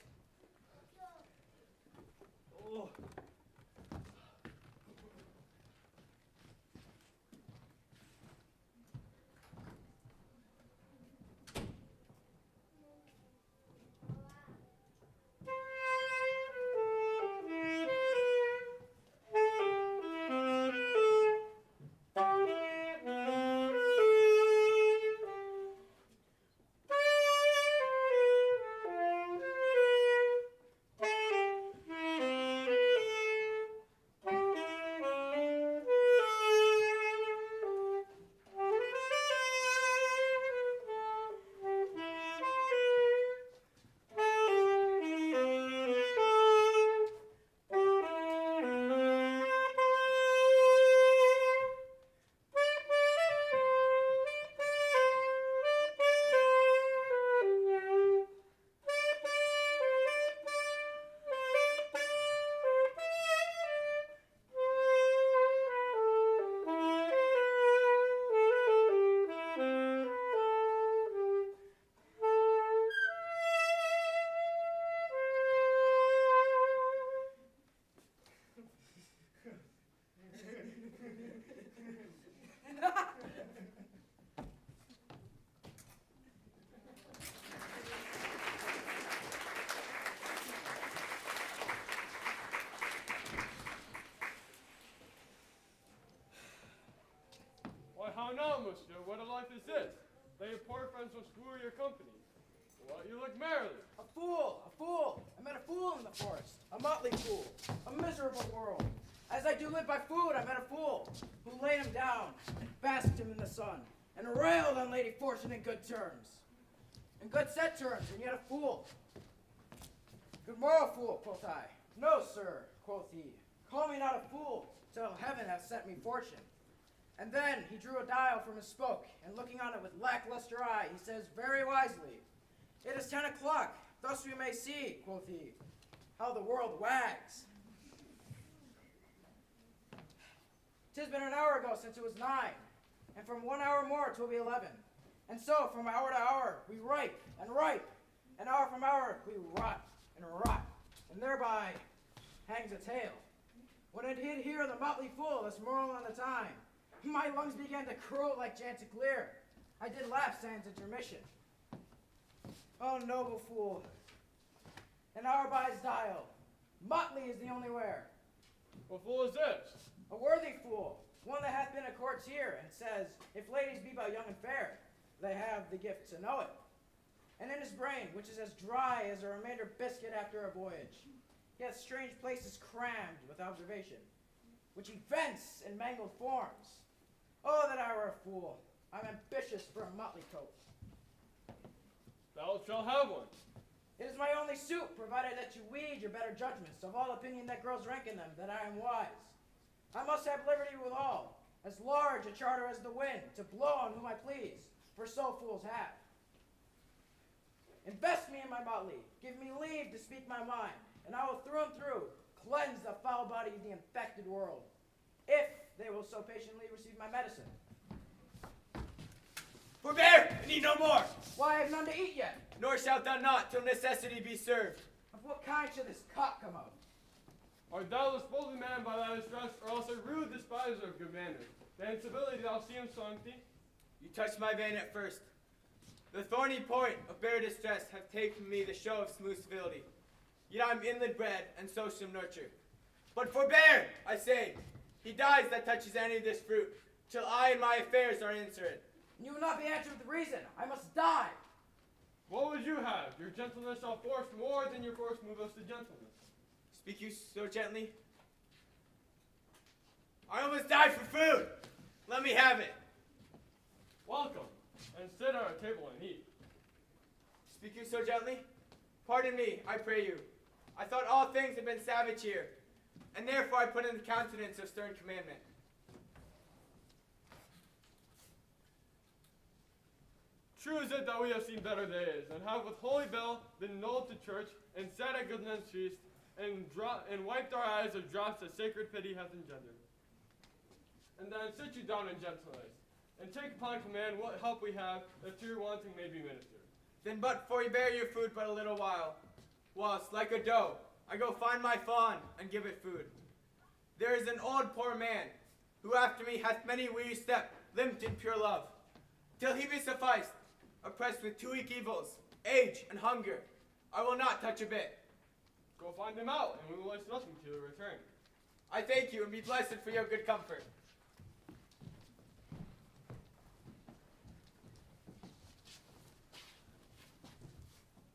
C: Oh.
G: How now, monsieur? What a life is this? That your poor friends will screw your company. What, you look merrily.
B: A fool! A fool! I met a fool in the forest. A motley fool. A miserable world. As I do live by food, I met a fool who laid him down and basked him in the sun and railed on Lady Fortune in good terms. In good set terms, and yet a fool. Good moral fool, quoth I. No, sir, quoth he. Call me not a fool, till heaven hath sent me fortune. And then he drew a dial from his spoke, and looking on it with lackluster eye, he says very wisely, "It is 10 o'clock, thus we may see," quoth he, how the world wags. 'Tis been an hour ago since it was 9, and from 1 hour more 'twill be 11. And so from hour to hour we ripe, and hour from hour we rot, and thereby hangs a tale. When I did hear the motley fool thus moral on the time, my lungs began to crow like chanticleer. I did laugh sans intermission. Oh, noble fool, an hour by his dial, motley is the only wear.
G: What fool is this?
B: A worthy fool, one that hath been a courtier, and says, if ladies be but young and fair, they have the gift to know it. And in his brain, which is as dry as a remainder biscuit after a voyage, he hath strange places crammed with observation, which he vents in mangled forms. Oh, that I were a fool! I'm ambitious for a motley coat.
G: Thou shalt have one.
B: It is my only suit, provided that you weed your better judgments of all opinion that grows rank in them, that I am wise. I must have liberty with all, as large a charter as the wind, to blow on whom I please, for so fools have. Invest me in my motley, give me leave to speak my mind, and I will through and through cleanse the foul body of the infected world, if they will so patiently receive my medicine.
C: Forbear, and eat no more,
B: Why, I have none to eat yet.
C: nor shalt thou not till necessity be served.
B: Of what kind should this cock come of?
G: Art thou a spoken man by thy distress, or else a rude despiser of good manners? Thy incivility thou seemst so empty.
C: You touched my vein at first. The thorny point of bare distress hath taken from me the show of smooth civility. Yet I'm inland bred, and so some nurture. But forbear, I say, he dies that touches any of this fruit, till I and my affairs are insert.
B: You will not be answered with reason. I must die.
G: What would you have? Your gentleness shall force more than your force move us to gentleness.
C: Speak you so gently? I almost died for food. Let me have it.
G: Welcome, and sit at our table and eat.
C: Speak you so gently? Pardon me, I pray you. I thought all things had been savage here, and therefore I put in the countenance of stern commandment.
G: True is it that we have seen better days, and have with holy bell been knolled to church, and sat at good men's feast, and wiped our eyes of drops that sacred pity hath engendered. And then sit you down in gentleness, and take upon command what help we have, that to your wanting may be ministered.
C: Then but forbear your food but a little while, whilst, like a doe, I go find my fawn, and give it food. There is an old poor man, who after me hath many weary step, limped in pure love, till he be sufficed, oppressed with two weak evils, age and hunger. I will not touch a bit.
G: Go find him out, and we will waste nothing till you return.
C: I thank you, and be blessed for your good comfort.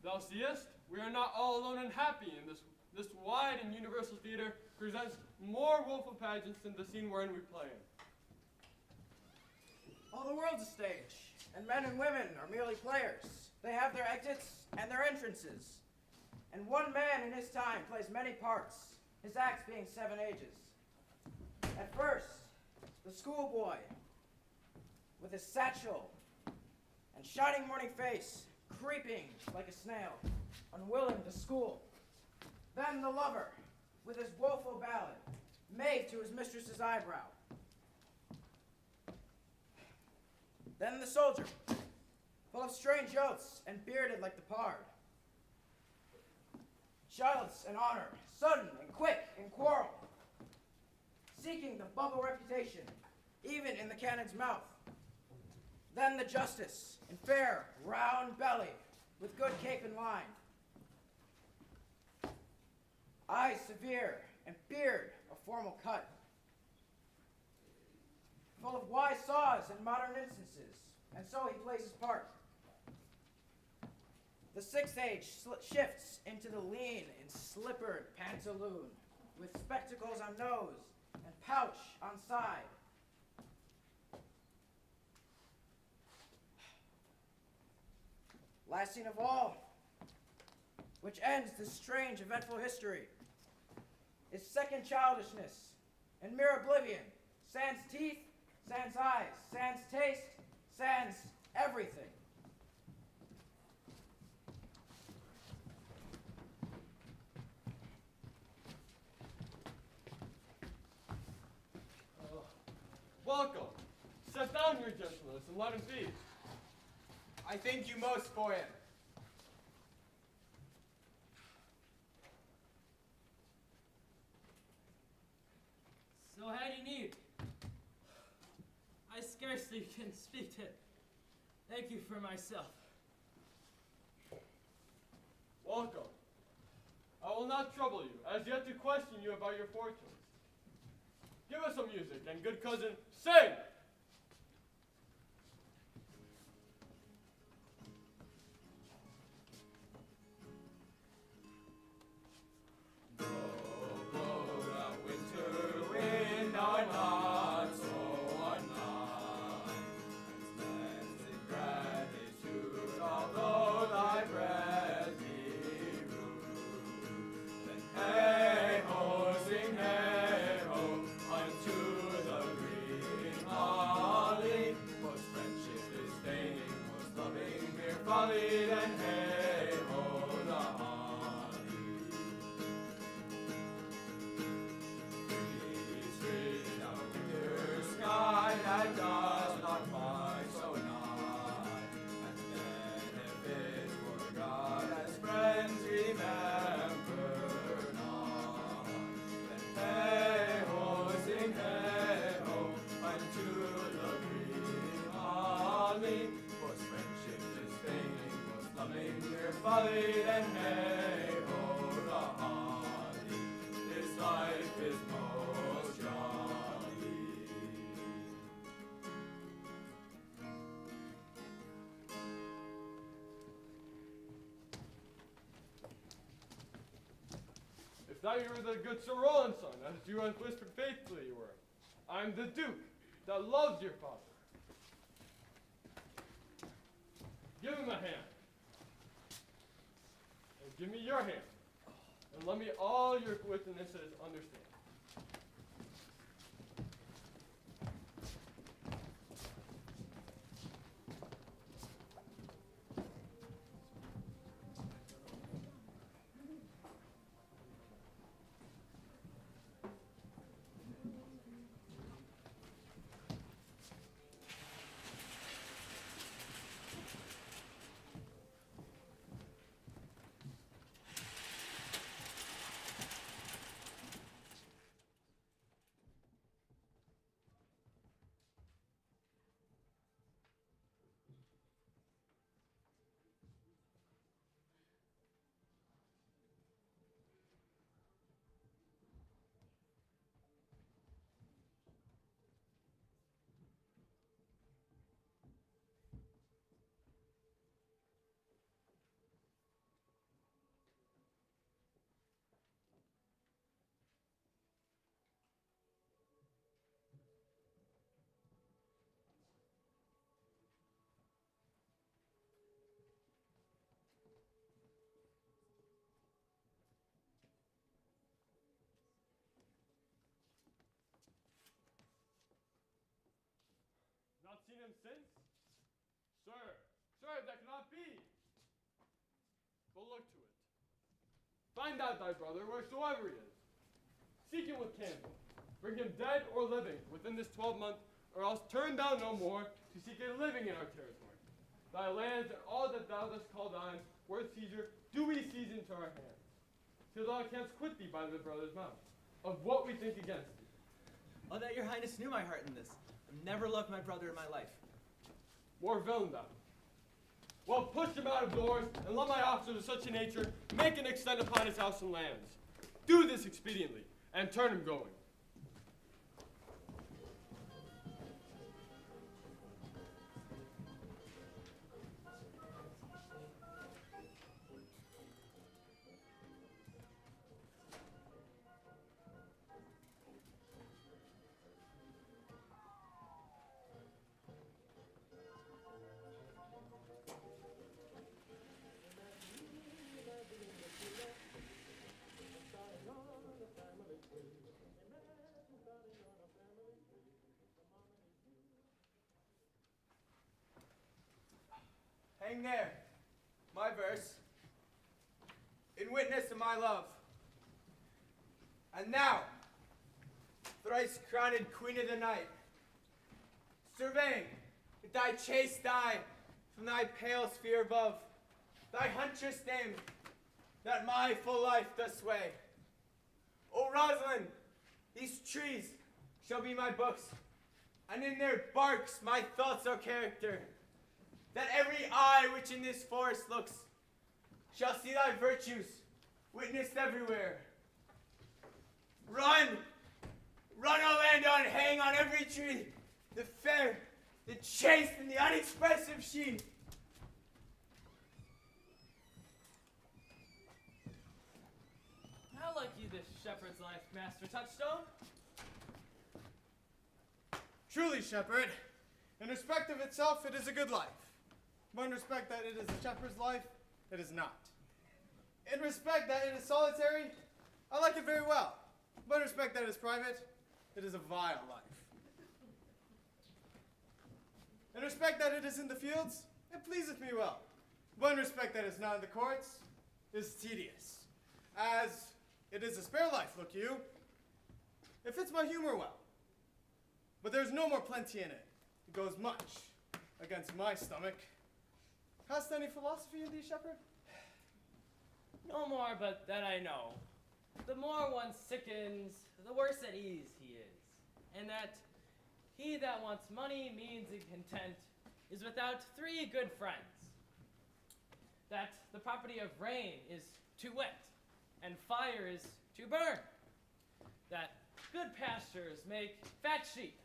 G: Thou seest, we are not all alone and happy, and this wide and universal theater presents more woeful pageants than the scene wherein we play in.
B: All the world's a stage, and men and women are merely players. They have their exits and their entrances. And one man in his time plays many parts, his acts being 7 ages. At first, the schoolboy, with his satchel and shining morning face, creeping like a snail, unwilling to school. Then the lover, with his woeful ballad, made to his mistress's eyebrow. Then the soldier, full of strange oaths and bearded like the pard. Child's and honor, sudden and quick and quarrel, seeking the bubble reputation, even in the cannon's mouth. Then the justice, in fair, round belly, with good cape and line. Eyes severe, and beard of formal cut. Full of wise saws and modern instances, and so he plays his part. The 6th age shifts into the lean and slippered pantaloon, with spectacles on nose and pouch on side. Last scene of all, which ends this strange, eventful history, is second childishness and mere oblivion, sans teeth, sans eyes, sans taste, sans everything.
G: set down your gentleness and let him be.
C: I thank you most for him.
I: So how do you need? I scarcely can speak to thank you for myself.
G: Welcome. I will not trouble you, as yet to question you about your fortunes. Give us some music, and good cousin, sing! If that you were the good Sir Roland's son, as you have whispered faithfully you were, I'm the Duke that loves your father. Give him a hand. And give me your hand. And let me all your witnesses understand. Not seen him since? Sir, that cannot be. But look to it. Find out thy brother wheresoever he is. Seek him with candor. Bring him dead or living within this 12 month, or else turn thou no more to seek a living in our territory. Thy lands and all that thou dost call thine, worth Caesar, do we seize into our hands, till thou canst quit thee by the brother's mouth, of what we think against thee.
D: Oh, that your highness knew my heart in this. I've never loved my brother in my life.
G: More villain thou. Well, push him out of doors, and let my officers of such a nature make an extent upon his house and lands. Do this expediently, and turn him going.
C: Hang there, my verse, in witness of my love. And now, thrice crowned queen of the night, surveying with thy chaste eye from thy pale sphere above, thy huntress name, that my full life does sway. O Rosalind, these trees shall be my books, and in their barks my thoughts are character, that every eye which in this forest looks shall see thy virtues witnessed everywhere. Run! Run, Orlando, and hang on every tree the fair, the chaste, and the unexpressive she.
I: How like you this shepherd's life, Master Touchstone?
G: Truly, shepherd, in respect of itself, it is a good life. But in respect that it is a shepherd's life, it is not. In respect that it is solitary, I like it very well. But in respect that it is private, it is a vile life. In respect that it is in the fields, it pleaseth me well. But in respect that it is not in the courts, it is tedious. As it is a spare life, look you. It fits my humor well. But there's no more plenty in it. It goes much against my stomach. Hast any philosophy in thee, shepherd?
I: No more but that I know. The more one sickens, the worse at ease he is. And that he that wants money, means, and content is without three good friends. That the property of rain is to wet, and fire is to burn. That good pastures make fat sheep,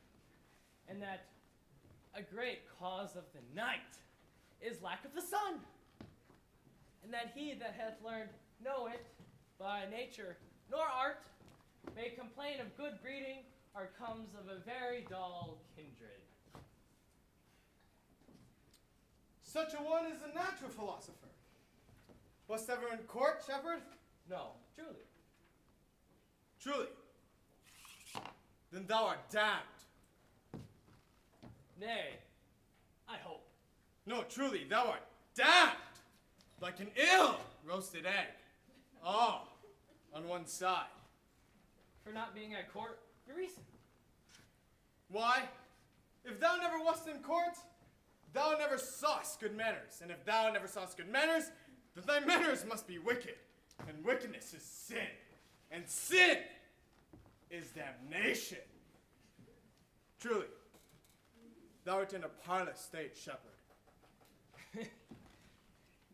I: and that a great cause of the night is lack of the sun. And that he that hath learned know it by nature nor art may complain of good breeding or comes of a very dull kindred.
G: Such a one is a natural philosopher. Wast ever in court, shepherd?
I: No, truly.
G: Truly. Then thou art damned.
I: Nay, I hope.
G: No, truly, thou art damned. Like an ill roasted egg. All on one side.
I: For not being at court, your reason.
G: Why? If thou never wast in court, thou never sawest good manners. And if thou never sawest good manners, then thy manners must be wicked. And wickedness is sin. And sin is damnation. Truly, thou art in a parlous state, shepherd.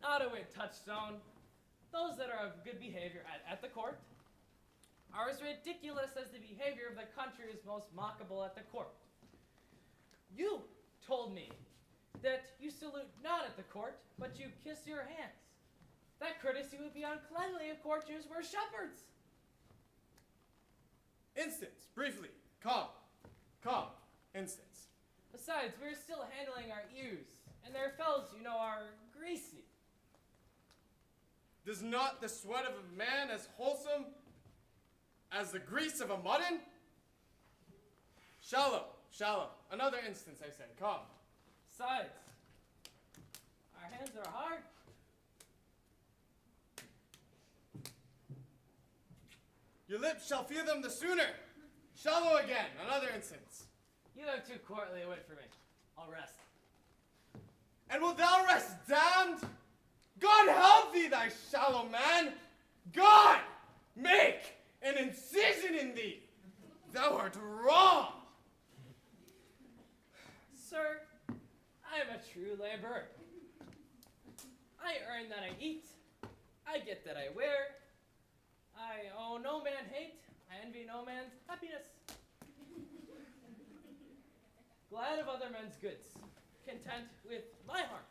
I: Not a whit, Touchstone. Those that are of good behavior at the court are as ridiculous as the behavior of the country is most mockable at the court. You told me that you salute not at the court, but you kiss your hands. That courtesy would be uncleanly if courtiers were shepherds.
G: Instance, briefly. Come. Come. Instance.
I: Besides, we're still handling our ewes, and their fells, you know, are greasy.
G: Does not the sweat of a man as wholesome as the grease of a mutton? Shallow, shallow. Another instance, I say. Come.
I: Besides, our hands are hard.
G: Your lips shall feel them the sooner. Shallow again. Another instance.
I: You have too courtly a wit for me. I'll rest.
G: And wilt thou rest damned? God help thee, thy shallow man! God make an incision in thee! Thou art wrong!
I: Sir, I am a true laborer. I earn that I eat. I get that I wear. I owe no man hate. I envy no man's happiness. Glad of other men's goods, content with my heart.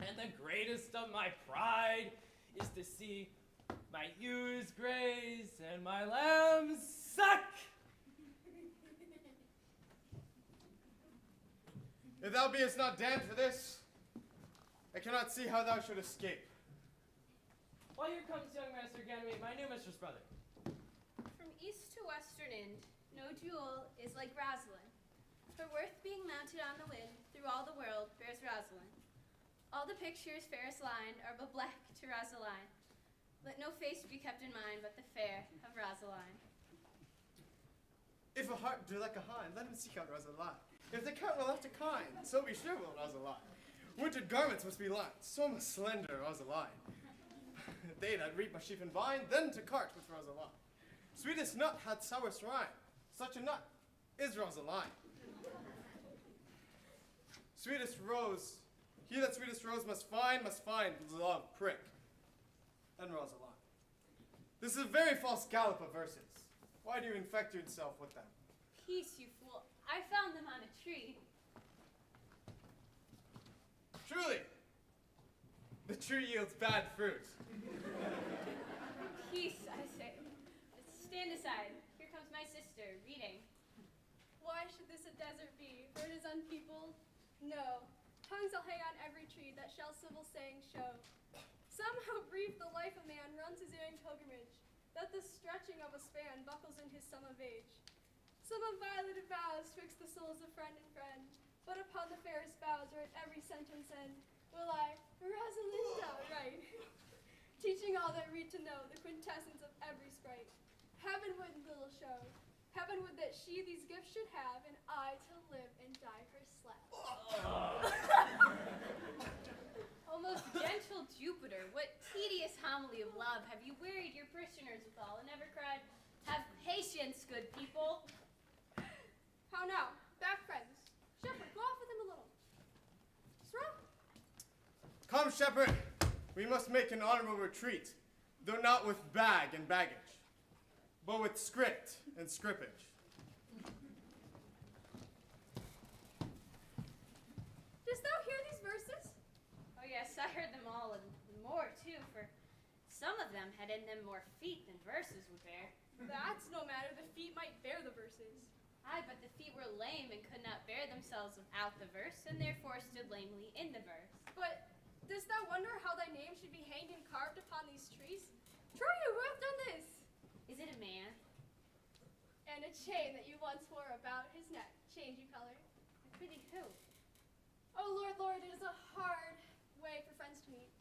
I: And the greatest of my pride is to see my ewes graze and my lambs suck.
G: If thou beest not damned for this, I cannot see how thou should escape.
I: Why, here comes young Master Guadalupe, my new mistress brother.
F: From east to western end, no jewel is like Rosalind. Her worth being mounted on the wind, through all the world bears Rosalind. All the pictures fairest lined are but black to Rosaline. Let no face be kept in mind but the fair of Rosaline.
G: If a heart do like a hind, let him seek out Rosalind. If the count will have to kind, so be sure will Rosalind. Wintered garments must be lined, so must slender Rosalind. They that reap my sheaf and vine, then to cart with Rosalind. Sweetest nut hath sourest rind, such a nut is Rosalind. Sweetest rose, he that sweetest rose must find love prick, then Rosalind. This is a very false gallop of verses. Why do you infect yourself with them?
F: Peace, you fool. I found them on a tree.
G: Truly, the tree yields bad fruit.
F: Peace, I say. Stand aside. Here comes my sister, reading.
E: Why should this a desert be, for it is unpeopled? No. Tongues I'll hang on every tree that shall civil saying show. Some how brief the life of man runs his erring pilgrimage, that the stretching of a span buckles in his sum of age. Some have violated vows twixt the souls of friend and friend, but upon the fairest boughs or at every sentence end, will I, Rosalinda, write, teaching all that read to know the quintessence of every sprite. Heaven would little show, heaven would that she these gifts should have, and I to live and die her slave.
F: O most gentle Jupiter, what tedious homily of love have you wearied your parishioners withal, and ever cried, have patience, good people?
E: How now? Back, friends. Shepherd, go off with him a little. Straw?
G: Come, shepherd, we must make an honorable retreat, though not with bag and baggage, but with script and scrippage.
E: Didst thou hear these verses?
F: Oh yes, I heard them all, and more too, for some of them had in them more feet than verses would bear.
E: That's no matter, the feet might bear the verses.
F: Aye, but the feet were lame and could not bear themselves without the verse, and therefore stood lamely in the verse.
E: But dost thou wonder how thy name should be hanged and carved upon these trees? Troy, who hath done this?
F: Is it a man?
E: And a chain that you once wore about his neck. Change you color.
F: I prithee who?
E: Oh, Lord, Lord, it is a hard way for friends to meet.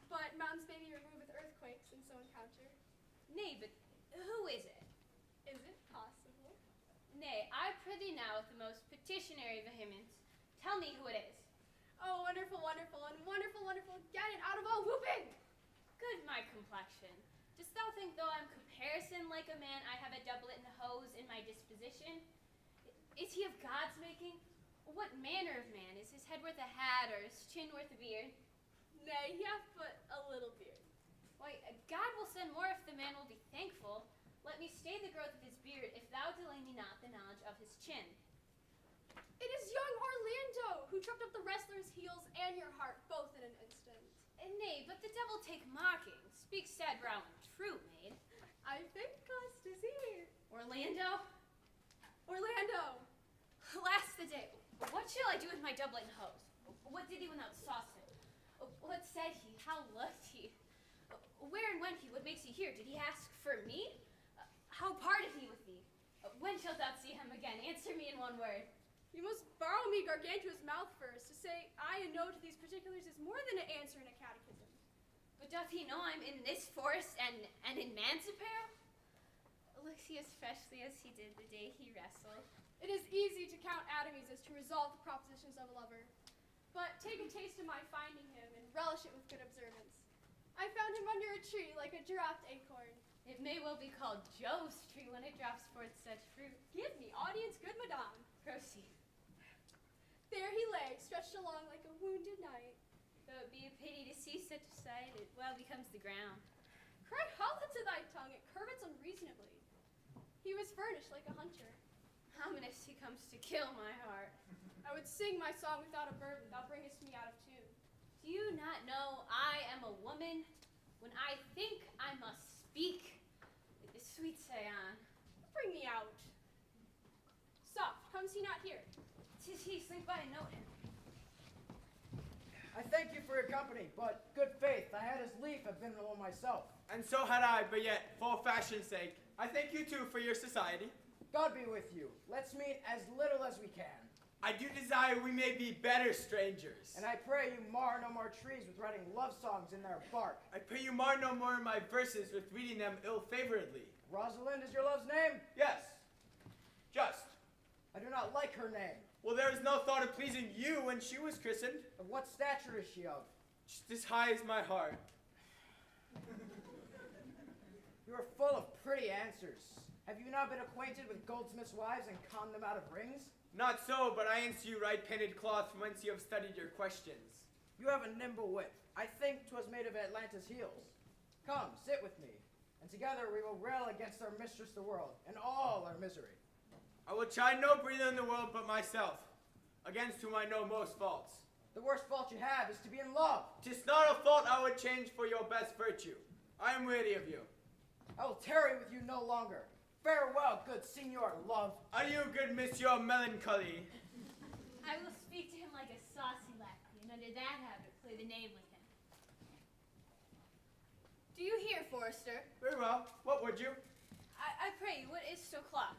E: But mountains may be removed with earthquakes and so encounter.
F: Nay, but who is it?
E: Is it possible?
F: Nay, I prithee now with the most petitionary vehemence, tell me who it is.
E: Oh, wonderful, wonderful, and wonderful, wonderful, get it out of all whooping!
F: Good my complexion. Dost thou think though I'm comparison like a man, I have a doublet and hose in my disposition? Is he of God's making? What manner of man? Is his head worth a hat, or his chin worth a beard?
E: Nay, he hath but a little beard.
F: Why, God will send more if the man will be thankful. Let me stay the growth of his beard, if thou delay me not the knowledge of his chin.
E: It is young Orlando, who tripped up the wrestler's heels and your heart, both in an instant.
F: Nay, but the devil take mocking. Speak sad brow and true, maid.
E: I think cost is here.
F: Orlando?
E: Orlando!
F: Alas the day. What shall I do with my doublet and hose? What did he when thou sawest him? What said he? How looked he? Where and when he? What makes he here? Did he ask for me? How parted he with thee? When shalt thou see him again? Answer me in one word.
E: You must borrow me Gargantua's mouth first. To say I and no to these particulars is more than an answer in a catechism.
F: But doth he know I'm in this forest and in man's apparel? Looks he as freshly as he did the day he wrestled.
E: It is easy to count atomies as to resolve the propositions of a lover. But take a taste of my finding him and relish it with good observance. I found him under a tree like a giraffed acorn.
F: It may well be called Jove's tree when it drops forth such fruit.
E: Give me audience, good madame.
F: Proceed.
E: There he lay, stretched along like a wounded knight.
F: Though it be a pity to see such a sight, it well becomes the ground.
E: Cry holla to thy tongue, it curvets unreasonably. He was furnished like a hunter.
F: Ominous he comes to kill my heart.
E: I would sing my song without a burden, thou bringest me out of tune.
F: Do you not know I am a woman? When I think I must speak. With the sweet Sayan.
E: Bring me out. Soft, comes he not here?
F: 'Tis he, slink by and note him.
B: I thank you for your company, but good faith, I had as lief have been alone myself.
C: And so had I, but yet, for fashion's sake, I thank you too for your society.
B: God be with you. Let's meet as little as we can.
C: I do desire we may be better strangers.
B: And I pray you mar no more trees with writing love songs in their bark.
C: I pray you mar no more my verses with reading them ill-favoredly.
B: Rosalind is your love's name?
C: Yes, just.
B: I do not like her name.
C: Well, there was no thought of pleasing you when she was christened.
B: Of what stature is she of?
C: Just as high as my heart.
B: You are full of pretty answers. Have you not been acquainted with goldsmiths' wives and conned them out of rings?
C: Not so, but I answer you right painted cloth from whence you have studied your questions.
B: You have a nimble wit. I think 'twas made of Atlantis' heels. Come, sit with me, and together we will rail against our mistress the world, and all our misery.
C: I will chide no breather in the world but myself, against whom I know most faults.
B: The worst fault you have is to be in love.
C: 'Tis not a fault I would change for your best virtue. I am weary of you.
B: I will tarry with you no longer. Farewell, good Signor Love.
C: Adieu, good Monsieur Melancholy.
F: I will speak to him like a saucy lackey, and under that habit play the knave with him. Do you hear, Forester?
C: Very well. What would you?
F: I pray you, what is so clock?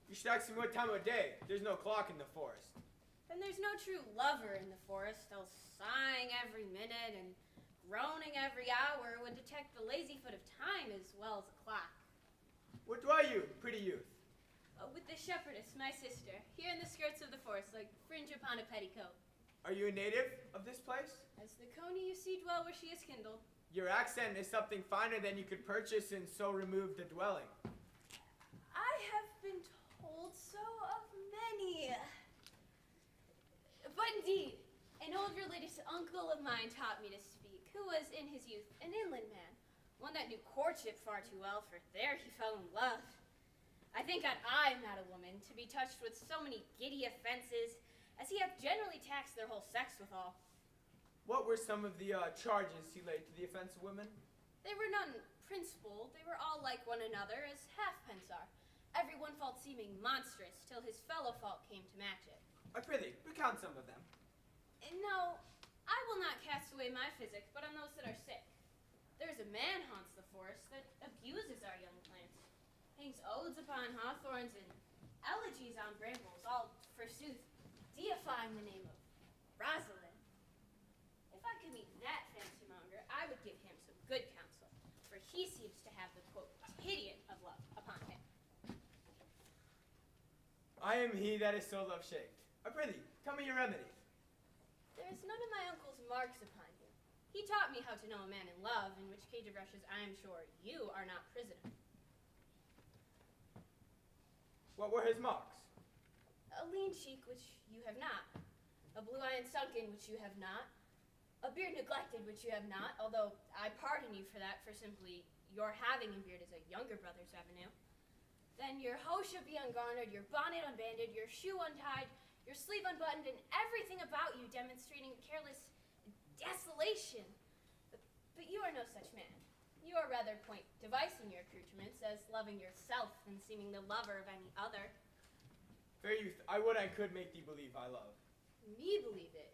C: You should ask me what time of day. There's no clock in the forest.
F: Then there's no true lover in the forest, though sighing every minute and groaning every hour would detect the lazy foot of time as well as a clock.
C: What do you, pretty youth?
F: With the shepherdess, my sister, here in the skirts of the forest, like fringe upon a petticoat.
C: Are you a native of this place?
F: As the coney you see dwell where she is kindled.
C: Your accent is something finer than you could purchase and so remove the dwelling.
F: I have been told so of many. But indeed, an old religious uncle of mine taught me to speak, who was in his youth an inland man, one that knew courtship far too well, for there he fell in love. I think that I'm not a woman to be touched with so many giddy offenses, as he hath generally taxed their whole sex withal.
C: What were some of the charges he laid to the offense of women?
F: They were none principal, they were all like one another, as halfpence are, every one fault seeming monstrous, till his fellow fault came to match it.
C: I prithee, recount some of them.
F: No, I will not cast away my physic, but on those that are sick. There is a man haunts the forest that abuses our young plants, hangs odes upon hawthorns and elegies on brambles, all, forsooth, deifying the name of Rosalind. If I could meet that fancy monger, I would give him some good counsel, for he seems to have the, quote, tedium of love upon him.
C: I am he that is so love-shaped. I prithee, tell me your remedy.
F: There is none of my uncle's marks upon you. He taught me how to know a man in love, in which cage of rushes I am sure you are not prisoner.
C: What were his marks?
F: A lean cheek, which you have not. A blue eye sunken, which you have not. A beard neglected, which you have not, although I pardon you for that, for simply your having a beard is a younger brother's revenue. Then your hose should be ungarnered, your bonnet unbanded, your shoe untied, your sleeve unbuttoned, and everything about you demonstrating careless desolation. But you are no such man. You are rather point devising your accoutrements as loving yourself than seeming the lover of any other.
C: Fair youth, I would I could make thee believe I love.
F: Me believe it.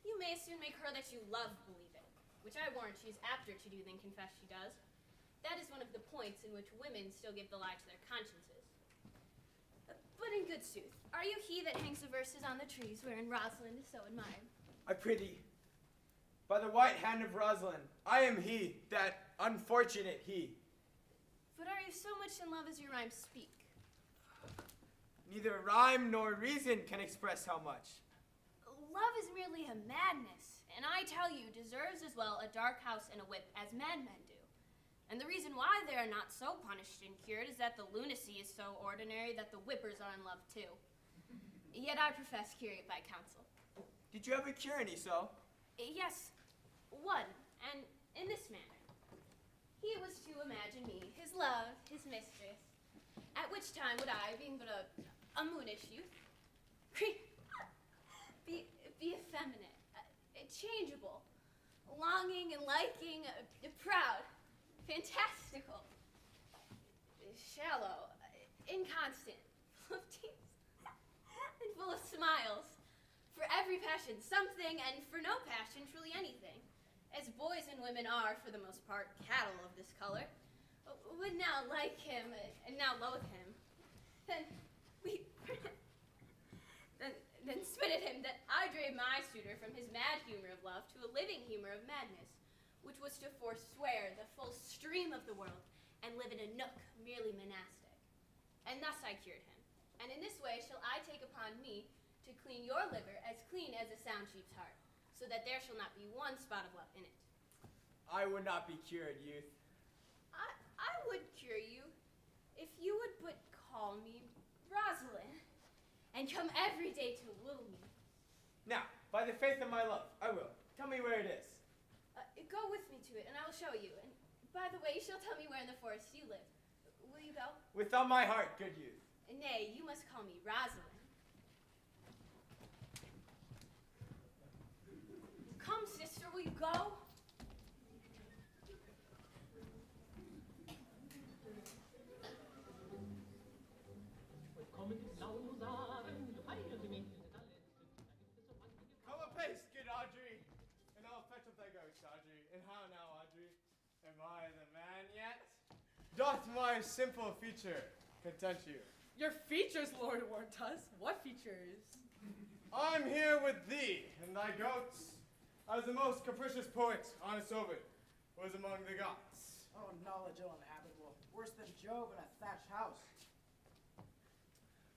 F: You may as soon make her that you love believe it, which I warrant she is apter to do than confess she does. That is one of the points in which women still give the lie to their consciences. But in good sooth, are you he that hangs the verses on the trees wherein Rosalind is so admired?
C: I prithee, by the white hand of Rosalind, I am he, that unfortunate he.
F: But are you so much in love as your rhymes speak?
C: Neither rhyme nor reason can express how much.
F: Love is merely a madness, and I tell you, deserves as well a dark house and a whip as madmen do. And the reason why they are not so punished and cured is that the lunacy is so ordinary that the whippers are in love too. Yet I profess curate by counsel.
C: Did you ever cure any so?
F: Yes, one, and in this manner. He was to imagine me, his love, his mistress, at which time would I, being but a moonish youth, be effeminate, changeable, longing and liking, proud, fantastical, shallow, inconstant, full of tears, and full of smiles. For every passion something, and for no passion truly anything. As boys and women are, for the most part, cattle of this color, would now like him, and now loathe him. Then we... then spit at him that I drave my suitor from his mad humor of love to a living humor of madness, which was to forswear the full stream of the world and live in a nook merely monastic. And thus I cured him. And in this way shall I take upon me to to clean your liver as clean as a sound sheep's heart, so that there shall not be one spot of love in it.
C: I would not be cured, youth.
F: I would cure you if you would but call me Rosalind and come every day to woo me.
C: Now, by the faith of my love, I will. Tell me where it is.
F: Go with me to it, and I will show you. And by the way, you shall tell me where in the forest you live. Will you go?
C: With all my heart, good youth.
F: Nay, you must call me Rosalind. Come, sister, will you go?
G: Come apace, good Audrey, and I'll fetch up thy ghost, Audrey. And how now, Audrey? Am I the man yet? Doth my simple feature content you?
A: Your features, Lord Wartus. What features?
G: I'm here with thee and thy goats, as the most capricious poet, honest Ovid, was among the gods.
B: Oh, knowledge uninhabitable, worse than Job in a thatched house.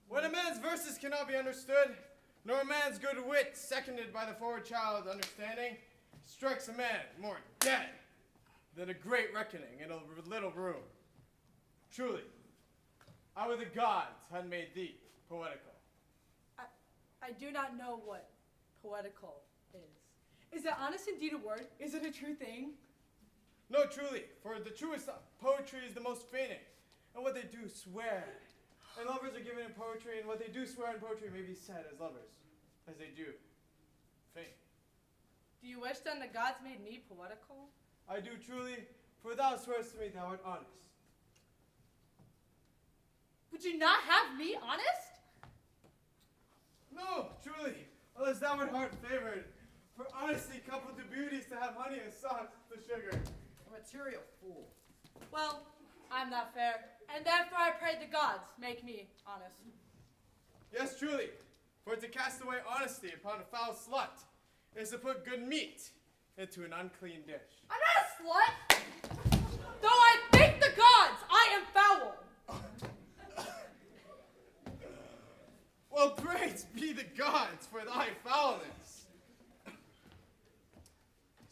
G: When a man's verses cannot be understood, nor a man's good wit seconded by the forward child's understanding, strikes a man more dead than a great reckoning in a little room. Truly, I would the gods had made thee poetical.
A: I do not know what poetical is. Is it honest indeed a word? Is it a true thing?
G: No, truly, for the truest poetry is the most feigning, and what they do swear. And lovers are given in poetry, and what they do swear in poetry may be said as lovers, as they do feign.
A: Do you wish then the gods made me poetical?
G: I do truly, for thou swearest to me thou art honest.
A: Would you not have me honest?
G: No, truly, unless thou art heart favored, for honesty coupled to beauty is to have honey and sauce to sugar.
B: A material fool.
A: Well, I'm not fair, and therefore I pray the gods make me honest.
G: Yes, truly, for to cast away honesty upon a foul slut is to put good meat into an unclean dish.
A: I'm not a slut! Though I thank the gods, I am foul!
G: Well, praise be the gods for thy foulness.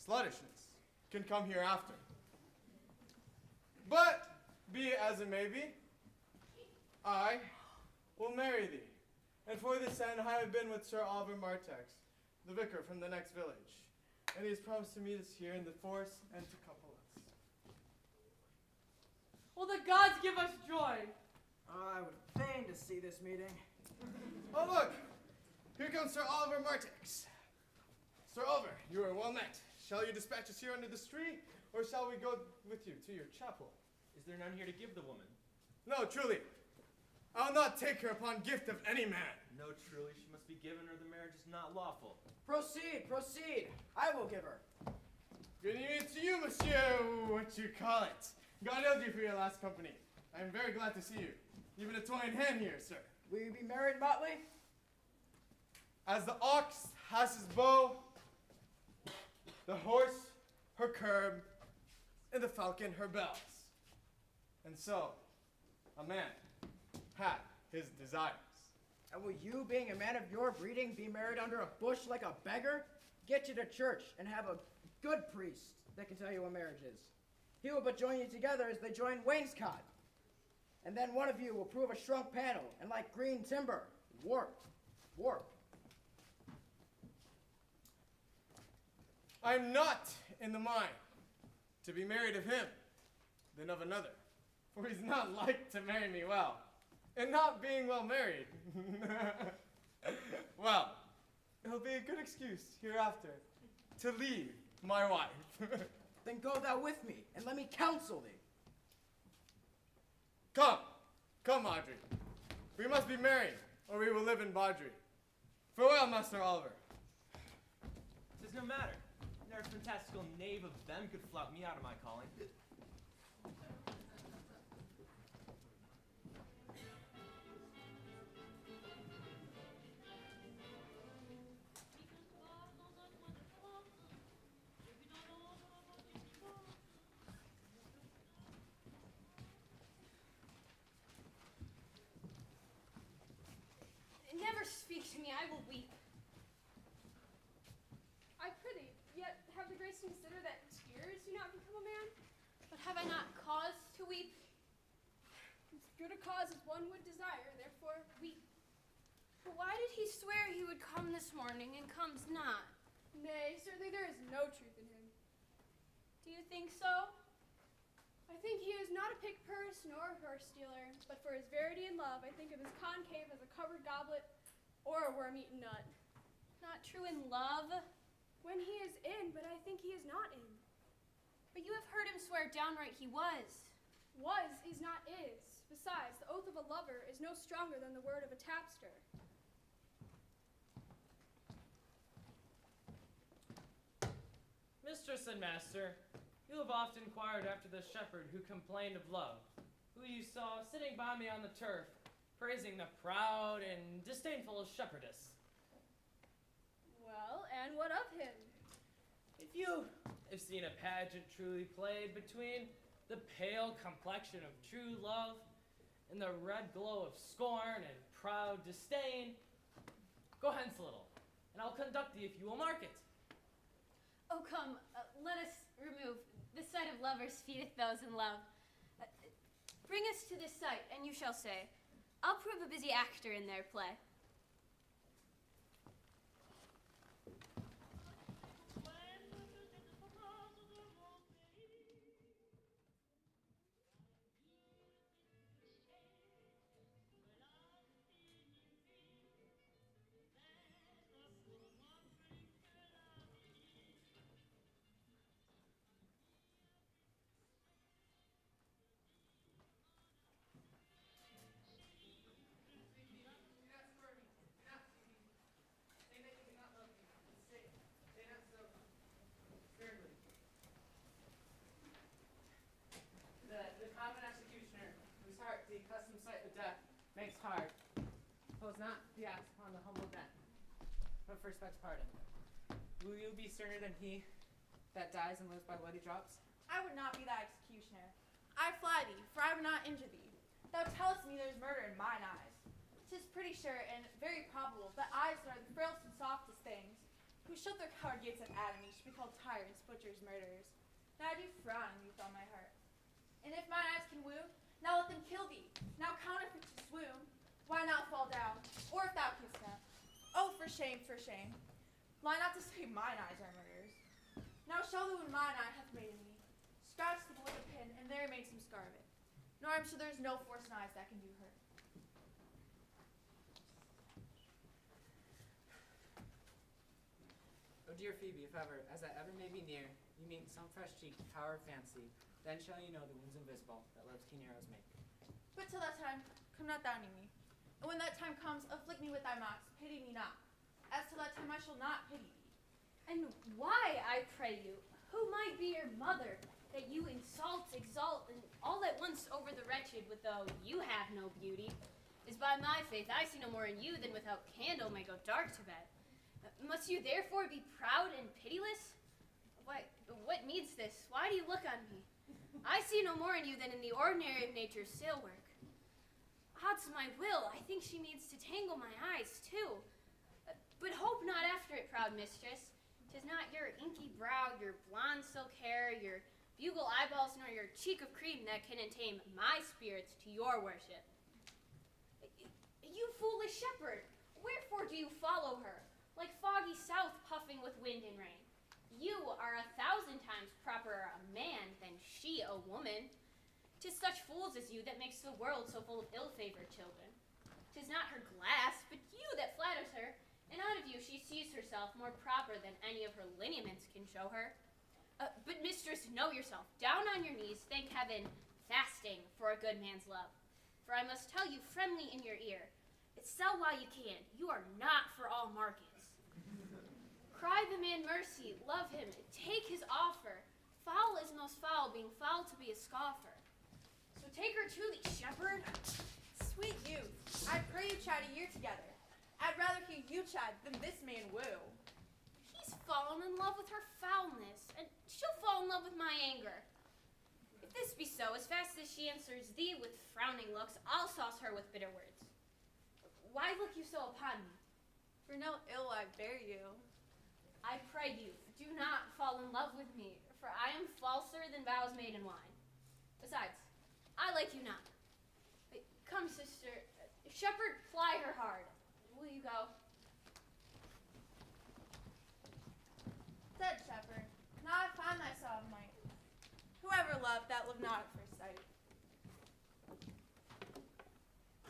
G: Sluttishness can come hereafter. But, be it as it may be, I will marry thee. And for this end I have been with Sir Oliver Martex, the vicar from the next village. And he has promised to meet us here in the forest and to couple us.
A: Will the gods give us joy?
B: I would fain to see this meeting.
G: Oh, look! Here comes Sir Oliver Martex. Sir Oliver, you are well met. Shall you dispatch us here under this tree, or shall we go with you to your chapel?
D: Is there none here to give the woman?
G: No, truly. I will not take her upon gift of any man.
D: No, truly, she must be given or the marriage is not lawful.
B: Proceed, proceed. I will give her.
G: Good evening to you, monsieur, what you call it. God help you for your last company. I am very glad to see you. Even a toy in hand here, sir.
B: Will you be married, Motley?
G: As the ox has his bow, the horse her curb, and the falcon her bells. And so, a man had his desires.
B: And will you, being a man of your breeding, be married under a bush like a beggar? Get you to church and have a good priest that can tell you what marriage is. He will but join you together as they join wainscot. And then one of you will prove a shrunk panel, and like green timber, warp.
G: I am not in the mind to be married of him than of another, for he's not like to marry me well, and not being well married. Well, it'll be a good excuse hereafter to leave my wife.
B: Then go thou with me, and let me counsel thee.
G: Come, Audrey. We must be married, or we will live in Baudry. Farewell, Master Oliver.
D: 'Tis no matter. Ne'er a fantastical knave of them could flout me out of my calling.
F: Never speak to me. I will weep.
E: I prithee, yet have the grace to consider that tears do not become a man.
F: But have I not cause to weep?
E: As good a cause as one would desire, therefore weep.
F: But why did he swear he would come this morning and comes not?
E: Nay, certainly there is no truth in him.
F: Do you think so?
E: I think he is not a pick purse nor a horse stealer, but for his verity and love, I think of his concave as a covered goblet or a worm-eaten nut.
F: Not true in love?
E: When he is in, but I think he is not in.
F: But you have heard him swear downright he was.
E: Was is not is. Besides, the oath of a lover is no stronger than the word of a tapster.
I: Mistress and master, you have often inquired after the shepherd who complained of love, who you saw sitting by me on the turf, praising the proud and disdainful shepherdess.
E: Well, and what of him?
I: If you have seen a pageant truly played between the pale complexion of true love and the red glow of scorn and proud disdain, go hence a little, and I'll conduct thee if you will mark it.
F: Oh, come, let us remove. The sight of lovers feedeth those in love. Bring us to this sight, and you shall say, I'll prove a busy actor in their play.
J: The common executioner, whose heart the accustomed sight of death makes hard, pose not the axe upon the humble death, but for respect pardon. Will you be sterner than he that dies and lives by bloody drops?
H: I would not be thy executioner. I fly thee, for I would not injure thee. Thou tellest me there is murder in mine eyes. 'Tis pretty sure and very probable that eyes that are the frailest and softest things, who shut their coward gates at Adam, should be called tyrants, butchers, murderers. Now I do frown in youth on my heart. And if mine eyes can wound, now let them kill thee. Now counterfeit to swoon, why not fall down? Or if thou canst not, oh, for shame, for shame. Lie not to say mine eyes are murderers. Now show the wound mine eye hath made in me. Scratch the boy with a pin, and there makes some scar of it. Nor I'm sure there's no force in eyes that can do hurt.
J: Oh dear Phoebe, if ever, as that ever may be near, you meet some fresh cheek, power of fancy, then shall you know the wounds invisible that love's keen arrows make.
H: But till that time, come not thou near me. And when that time comes, afflict me with thy mocks, pity me not. As till that time I shall not pity thee.
F: And why, I pray you, who might be your mother, that you insult, exalt, and all at once over the wretched, with though you have no beauty, is by my faith I see no more in you than without candle may go dark to bed. Must you therefore be proud and pitiless? Why, what needs this? Why do you look on me? I see no more in you than in the ordinary of nature's sail work. Odds my will, I think she means to tangle my eyes too. But hope not after it, proud mistress. 'Tis not your inky brow, your blonde silk hair, your bugle eyeballs, nor your cheek of cream that can entame my spirits to your worship. You foolish shepherd, wherefore do you follow her, like foggy south puffing with wind and rain? You are 1,000 times properer a man than she a woman. 'Tis such fools as you that makes the world so full of ill-favored children. 'Tis not her glass, but you that flatters her, and out of you she sees herself more proper than any of her lineaments can show her. But mistress, know yourself, down on your knees, thank heaven, fasting for a good man's love. For I must tell you friendly in your ear, sell while you can, you are not for all markets. Cry the man mercy, love him, take his offer. Foul is most foul, being foul to be a scoffer. So take her to thee, shepherd.
H: Sweet youth, I pray you chide a year together. I'd rather hear you chide than this man woo.
F: He's fallen in love with her foulness, and she'll fall in love with my anger. If this be so, as fast as she answers thee with frowning looks, I'll sauce her with bitter words. Why look you so upon me?
H: For no ill I bear you.
F: I pray you, do not fall in love with me, for I am falser than vows made in wine. Besides, I like you not. Come, sister, shepherd, ply her hard. Will you go?
H: Said shepherd, now I find myself might. Whoever loved that lived not at first sight.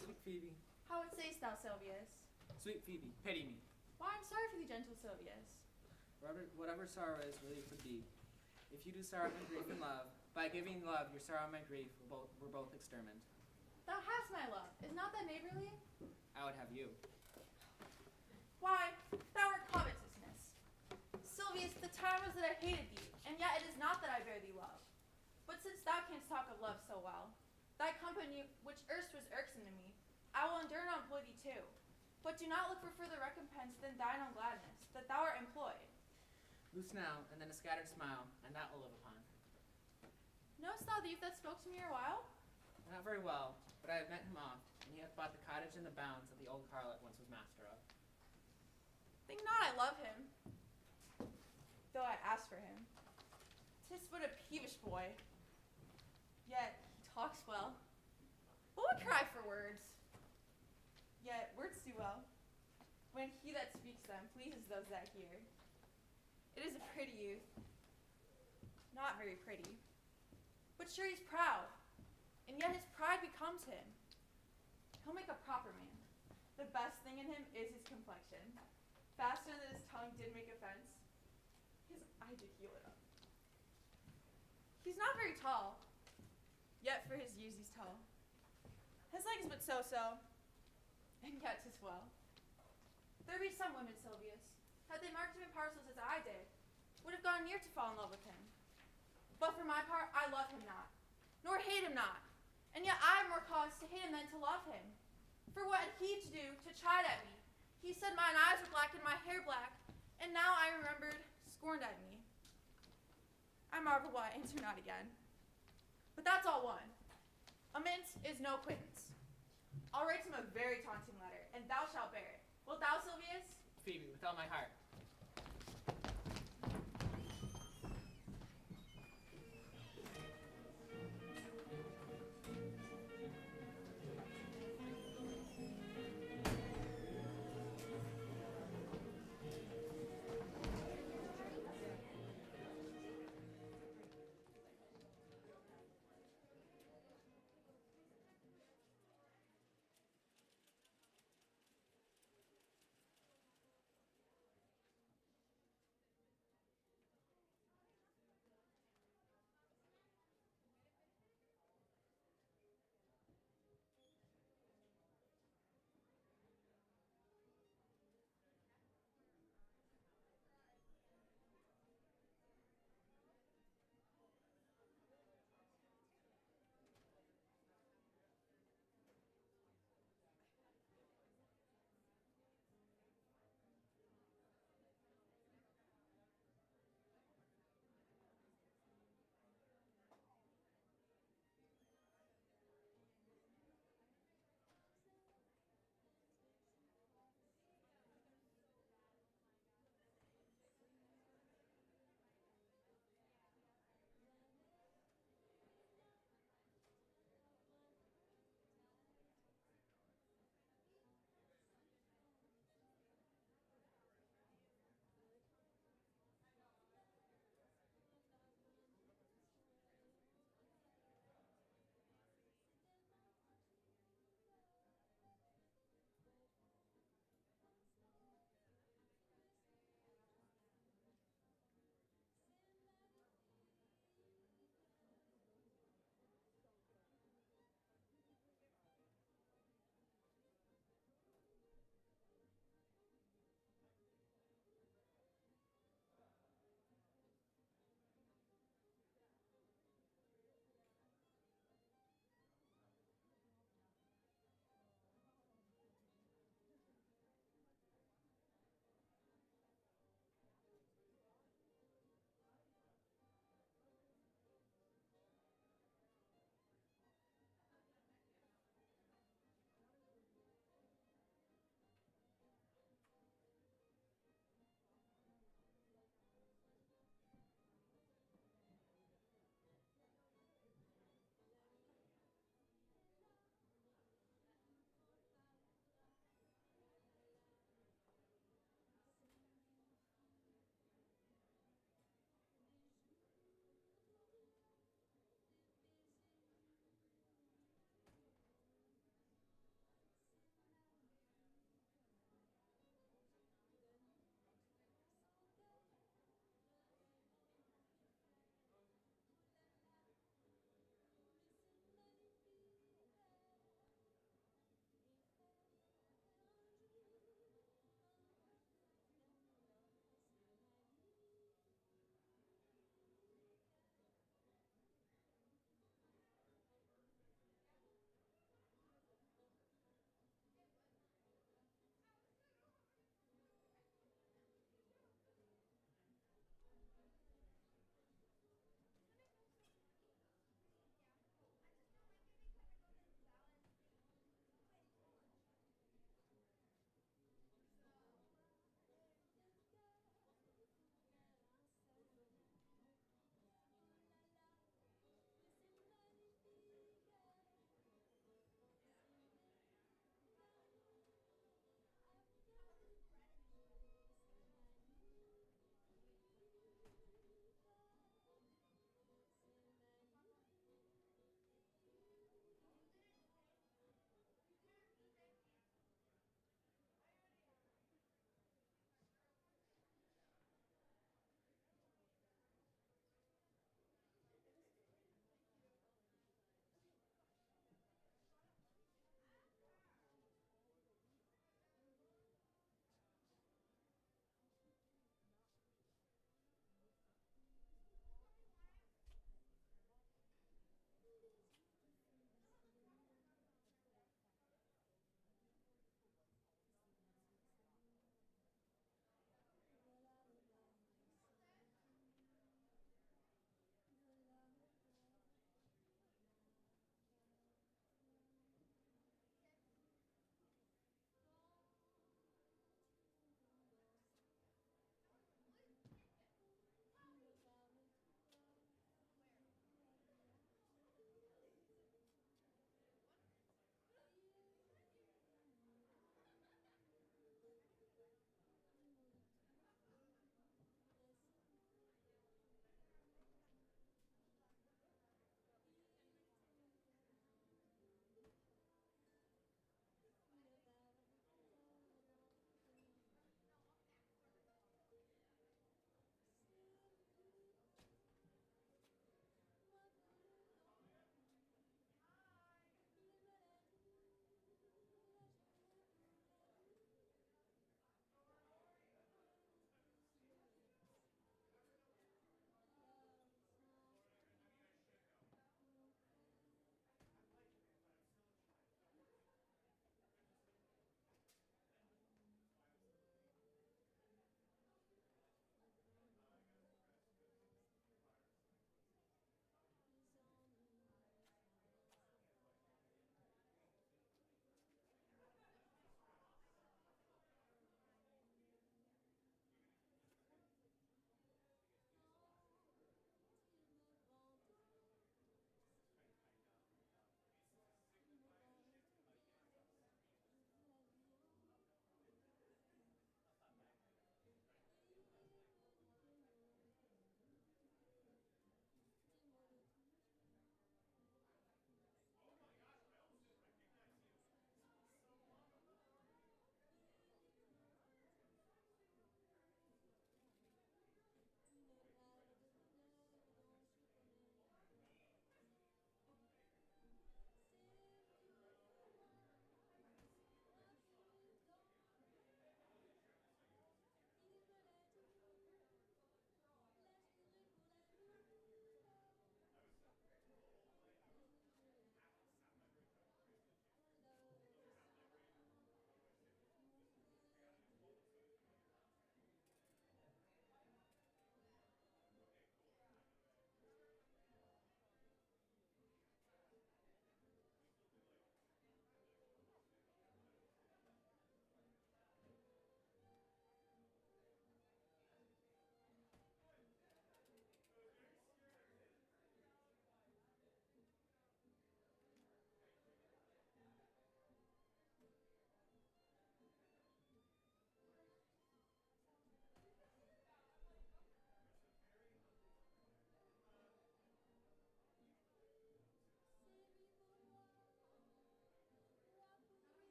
J: Sweet Phoebe,
H: How it sayst thou, Silvius?
J: sweet Phoebe, pity me.
H: Why, I'm sorry for thee, gentle Silvius.
J: Whatever sorrow is, relief would be. If you do sorrow my grief and love, by giving love your sorrow and my grief were both extermined.
H: Thou hast my love, is not that neighborly?
J: I would have you.
H: Why, thou art covetousness. Silvius, the time was that I hated thee, and yet it is not that I bear thee love. But since thou canst talk of love so well, thy company, which erst was irksome to me, I will endure and employ thee too. But do not look for further recompense than thine own gladness, that thou art employed.
J: Loose now, and then a scattered smile, and that will live upon.
H: Knowest thou the youth that spoke to me erewhile?
J: Not very well, but I have met him oft, and he hath bought the cottage and the bounds that the old harlot once was master of.
H: Think not I love him, though I ask for him. 'Tis but a peevish boy, yet he talks well. Who would cry for words? Yet words do well, when he that speaks them pleases those that hear. It is a pretty youth, not very pretty, but sure he's proud, and yet his pride becomes him. He'll make a proper man. The best thing in him is his complexion. Faster than his tongue did make offense, his eye did heal it up. He's not very tall, yet for his years he's tall. His legs but so-so, and yet 'tis well. There be some women, Silvius, had they marked him in parcels as I did, would have gone near to fall in love with him. But for my part, I love him not, nor hate him not, and yet I have more cause to hate him than to love him. For what had he to do to chide at me? He said mine eyes were black and my hair black, and now I remembered scorned at me. I marvel why I answer not again. But that's all one. Amends is no quittance. I'll write him a very taunting letter, and thou shalt bear it. Wilt thou, Silvius?
J: Phoebe, with all my heart.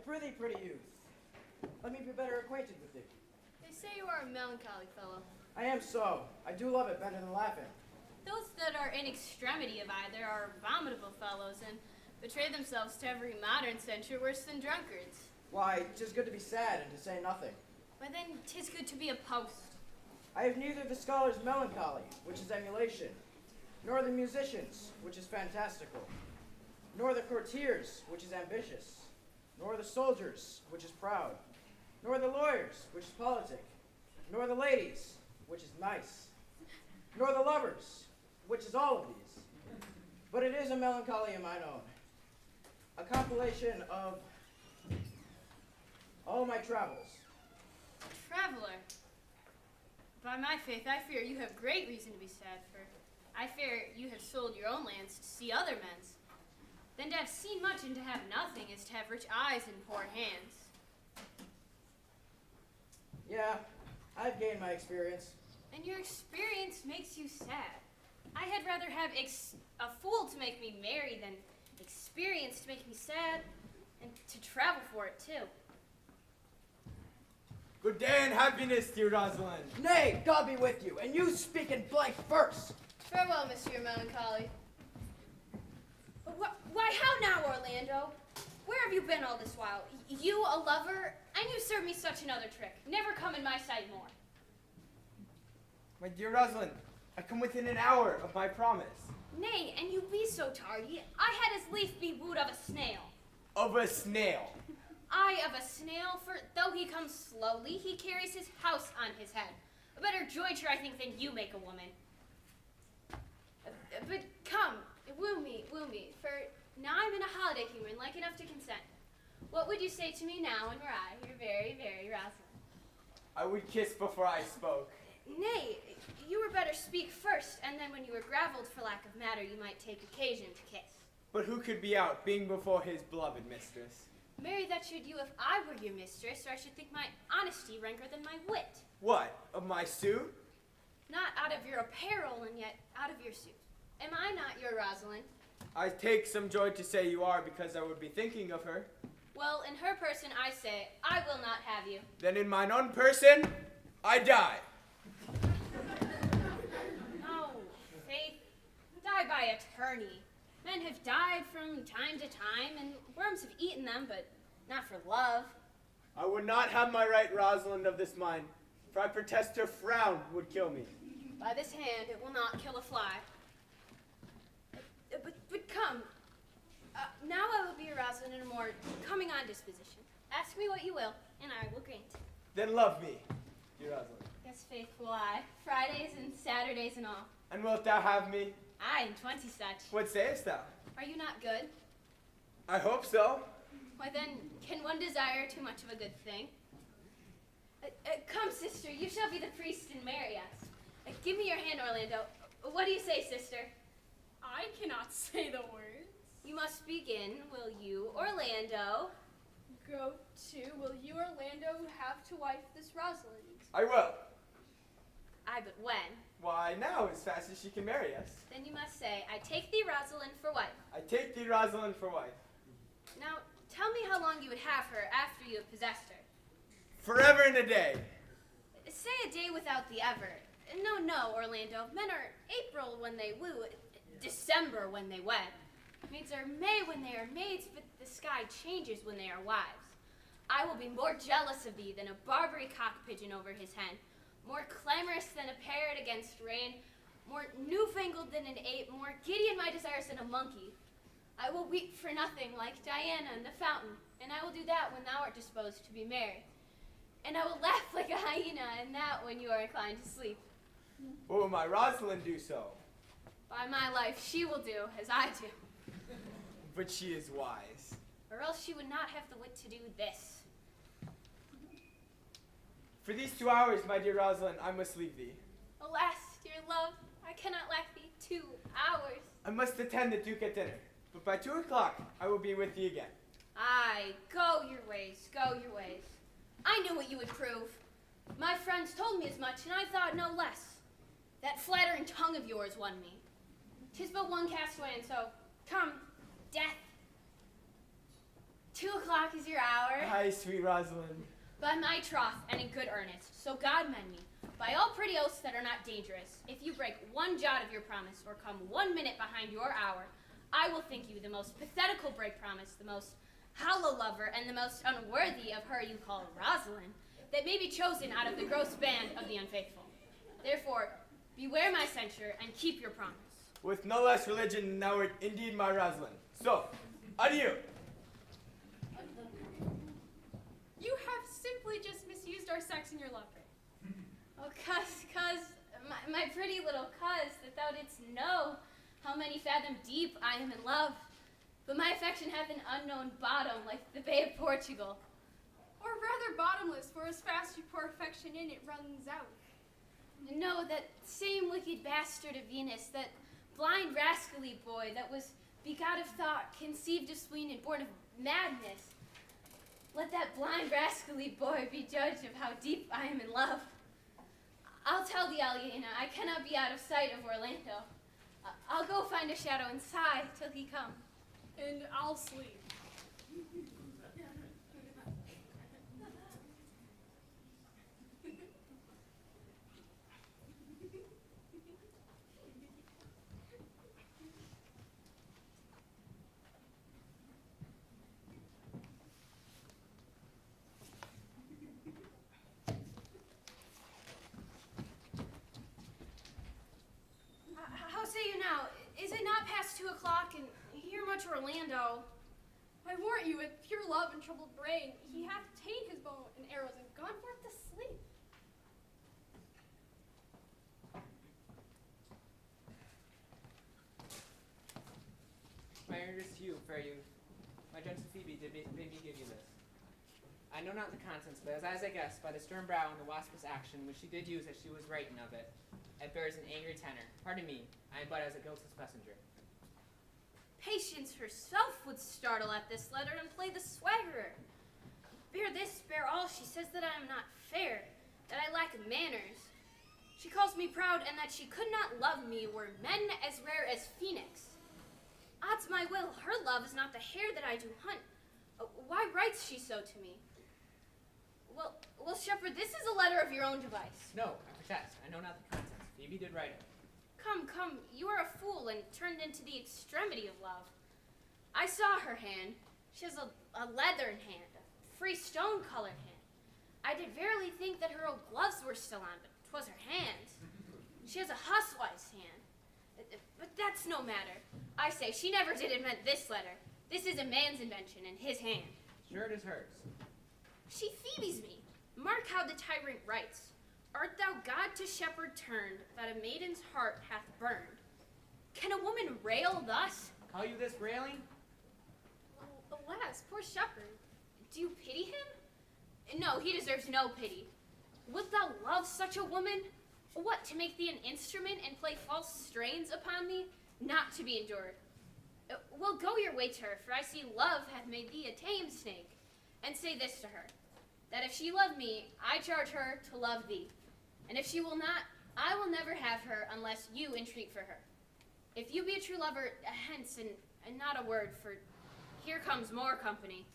B: pretty youth. Let me be better acquainted with thee.
F: They say you are a melancholy fellow.
B: I am so. I do love it better than laughing.
F: Those that are in extremity of either are abominable fellows and betray themselves to every modern censure worse than drunkards.
B: Why, 'tis good to be sad and to say nothing.
F: Why then 'tis good to be a post.
B: I have neither the scholar's melancholy, which is emulation, nor the musician's, which is fantastical, nor the courtier's, which is ambitious, nor the soldier's, which is proud, nor the lawyer's, which is politic, nor the lady's, which is nice, nor the lover's, which is all of these. But it is a melancholy of mine own, a compilation of all my travels.
F: Traveler. By my faith, I fear you have great reason to be sad, for I fear you have sold your own lands to see other men's. Then to have seen much and to have nothing is to have rich eyes and poor hands.
B: Yeah, I've gained my experience.
F: And your experience makes you sad. I had rather have a fool to make me merry than experience to make me sad, and to travel for it too.
C: Good day and happiness, dear Rosalind.
B: Nay, God be with you, and you speak in blank verse.
F: Farewell, Monsieur Melancholy. Why, how now, Orlando? Where have you been all this while? You, a lover, and you serve me such another trick. Never come in my sight more.
C: My dear Rosalind, I come within an hour of my promise.
F: Nay, and you be so tardy. I had as lief be wooed of a snail.
C: Of a snail.
F: I of a snail, for though he comes slowly, he carries his house on his head. A better jointure, I think, than you make a woman. But come, woo me, for now I'm in a holiday humor and like enough to consent. What would you say to me now, and were I your very, very Rosalind?
C: I would kiss before I spoke.
F: Nay, you were better speak first, and then when you were gravelled for lack of matter, you might take occasion to kiss.
C: But who could be out, being before his beloved mistress?
F: Marry, that should you if I were your mistress, or I should think my honesty ranker than my wit.
C: What, of my suit?
F: Not out of your apparel, and yet out of your suit. Am I not your Rosalind?
C: I take some joy to say you are, because I would be thinking of her.
F: Well, in her person I say, I will not have you.
C: Then in mine own person, I die.
F: Oh, faith, die by attorney. Men have died from time to time, and worms have eaten them, but not for love.
C: I would not have my right Rosalind of this mind, for I protest her frown would kill me.
F: By this hand it will not kill a fly. But come. Now I will be your Rosalind in a more coming-on disposition. Ask me what you will, and I will grant.
C: Then love me, dear Rosalind.
F: Yes, faith will I. Fridays and Saturdays and all.
C: And wilt thou have me?
F: Aye, and 20 such.
C: What sayest thou?
F: Are you not good?
C: I hope so.
F: Why then, can one desire too much of a good thing? Come, sister, you shall be the priest and marry us. Give me your hand, Orlando. What do you say, sister?
E: I cannot say the words.
F: You must begin, will you, Orlando?
E: Go to, will you, Orlando, have to wife this Rosalind?
C: I will.
F: Aye, but when?
C: Why, now, as fast as she can marry us.
F: Then you must say, I take thee, Rosalind, for wife.
C: I take thee, Rosalind, for wife.
F: Now, tell me how long you would have her after you have possessed her.
C: Forever and a day.
F: Say a day without the ever. No, Orlando. Men are April when they woo, December when they wed. Maids are May when they are maids, but the sky changes when they are wives. I will be more jealous of thee than a Barbary cock pigeon over his hen, more clamorous than a parrot against rain, more newfangled than an ape, more giddy in my desires than a monkey. I will weep for nothing like Diana in the fountain, and I will do that when thou art disposed to be merry. And I will laugh like a hyena, and that when you are inclined to sleep.
C: Will my Rosalind do so?
F: By my life, she will do as I do.
C: But she is wise.
F: Or else she would not have the wit to do this.
C: For these 2 hours, my dear Rosalind, I must leave thee.
F: Alas, dear love, I cannot lack thee 2 hours.
C: I must attend the Duke at dinner, but by 2 o'clock I will be with thee again.
F: Aye, go your ways, go your ways. I knew what you would prove. My friends told me as much, and I thought no less. That flattering tongue of yours won me. 'Tis but one castaway, and so, come, death. 2 o'clock is your hour.
C: Hi, sweet Rosalind.
F: By my troth, and in good earnest, so God mend me, by all pretty oaths that are not dangerous, if you break one jot of your promise, or come 1 minute behind your hour, I will think you the most pathetical break promise, the most hollow lover, and the most unworthy of her you call Rosalind, that may be chosen out of the gross band of the unfaithful. Therefore, beware my censure, and keep your promise.
C: With no less religion than thou art indeed my Rosalind. So, adieu.
E: You have simply just misused our sex in your love.
F: Oh, cuz, my pretty little cuz, that thou didst know how many fathom deep I am in love. But my affection hath an unknown bottom, like the Bay of Portugal.
E: Or rather bottomless, for as fast you pour affection in, it runs out.
F: No, that same wicked bastard of Venus, that blind rascally boy that was begot of thought, conceived of spleen, and born of madness. Let that blind rascally boy be judge of how deep I am in love. I'll tell the Aliena, I cannot be out of sight of Orlando. I'll go find a shadow and sigh till he come.
E: And I'll sleep.
F: How say you now? Is it not past 2 o'clock, and here much Orlando?
E: I warrant you, with pure love and troubled brain, he hath ta'en his bow and arrows and gone forth to sleep.
J: My earnest to you, fair youth. My gentle Phoebe did bid me give you this. I know not the contents, but as I guess, by the stern brow and the waspish action which she did use as she was writing of it, it bears an angry tenor. Pardon me, I am but as a guiltless messenger.
F: Patience herself would startle at this letter and play the swaggerer. Bear this, bear all, she says that I am not fair, that I lack manners. She calls me proud, and that she could not love me were men as rare as phoenix. Odds my will, her love is not the hare that I do hunt. Why writes she so to me? Well, shepherd, this is a letter of your own device.
J: No, I protest. I know not the contents. Phoebe did write it.
F: Come, you are a fool and turned into the extremity of love. I saw her hand. She has a leathern hand, a free stone-colored hand. I did verily think that her old gloves were still on, but 'twas her hand. She has a huswife's hand. But that's no matter. I say, she never did invent this letter. This is a man's invention in his hand.
J: Sure it is hers.
F: She Phoebes me. Mark how the tyrant writes. Art thou God to shepherd turned, that a maiden's heart hath burned? Can a woman rail thus?
J: Call you this railing?
E: Alas, poor shepherd.
F: Do you pity him? No, he deserves no pity. Wilt thou love such a woman? What, to make thee an instrument and play false strains upon thee? Not to be endured. Well, go your way to her, for I see love hath made thee a tame snake. And say this to her, that if she love me, I charge her to love thee. And if she will not, I will never have her unless you entreat for her. If you be a true lover, hence, and not a word, for here comes more company.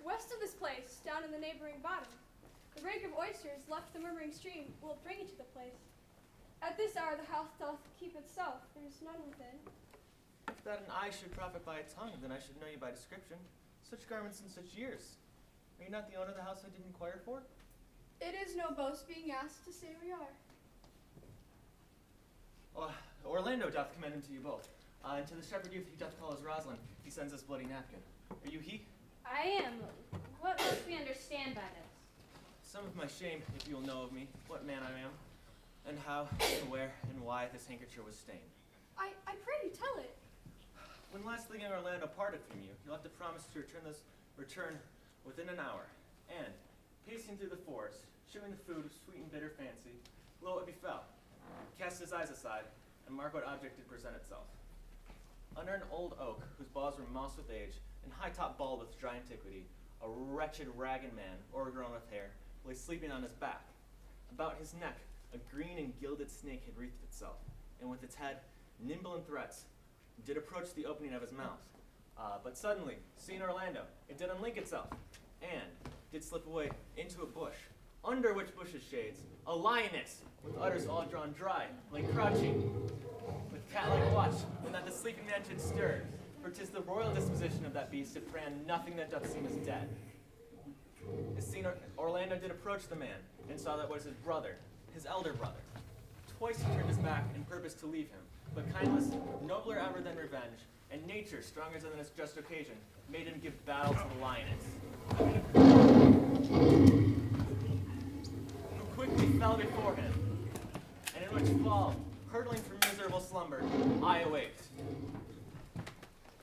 E: West of this place, down in the neighboring bottom, the rake of oysters left the murmuring stream will bring you to the place. At this hour the house doth keep itself, there is none within.
D: If that an eye should profit by a tongue, then I should know you by description. Such garments and such years. Are you not the owner of the house I did inquire for?
E: It is no boast being asked to say we are.
D: Orlando doth commend him to you both. And to the shepherd youth he doth call as Rosalind, he sends this bloody napkin. Are you he?
F: I am. What must we understand by this?
D: Some of my shame, if you'll know of me, what man I am, and how, and where, and why this handkerchief was stained.
E: I pray you tell it.
D: When last the young Orlando parted from you, you'll have to promise to return within an hour. And, pacing through the forest, chewing the food of sweet and bitter fancy, lo, it befell. Cast his eyes aside, and mark what object did present itself. Under an old oak, whose boughs were mossed with age, and high-top bald with dry antiquity, a wretched, ragged man, o'ergrown with hair, lay sleeping on his back. About his neck, a green and gilded snake had wreathed itself, and with its head, nimble in threats, did approach the opening of his mouth. But suddenly, seeing Orlando, it did unlink itself, and did slip away into a bush, under which bush's shades, a lioness, with udders all drawn dry, lay crouching, with cat-like watch, when that the sleeping man should stir, for 'tis the royal disposition of that beast to prey on nothing that doth seem as dead. As seen Orlando did approach the man, and saw that was his brother, his elder brother. Twice he turned his back in purpose to leave him, but kindness, nobler ever than revenge, and nature, stronger than its just occasion, made him give battle to the lioness, who quickly fell before him, and in which fall, hurtling from miserable slumber, I awaked.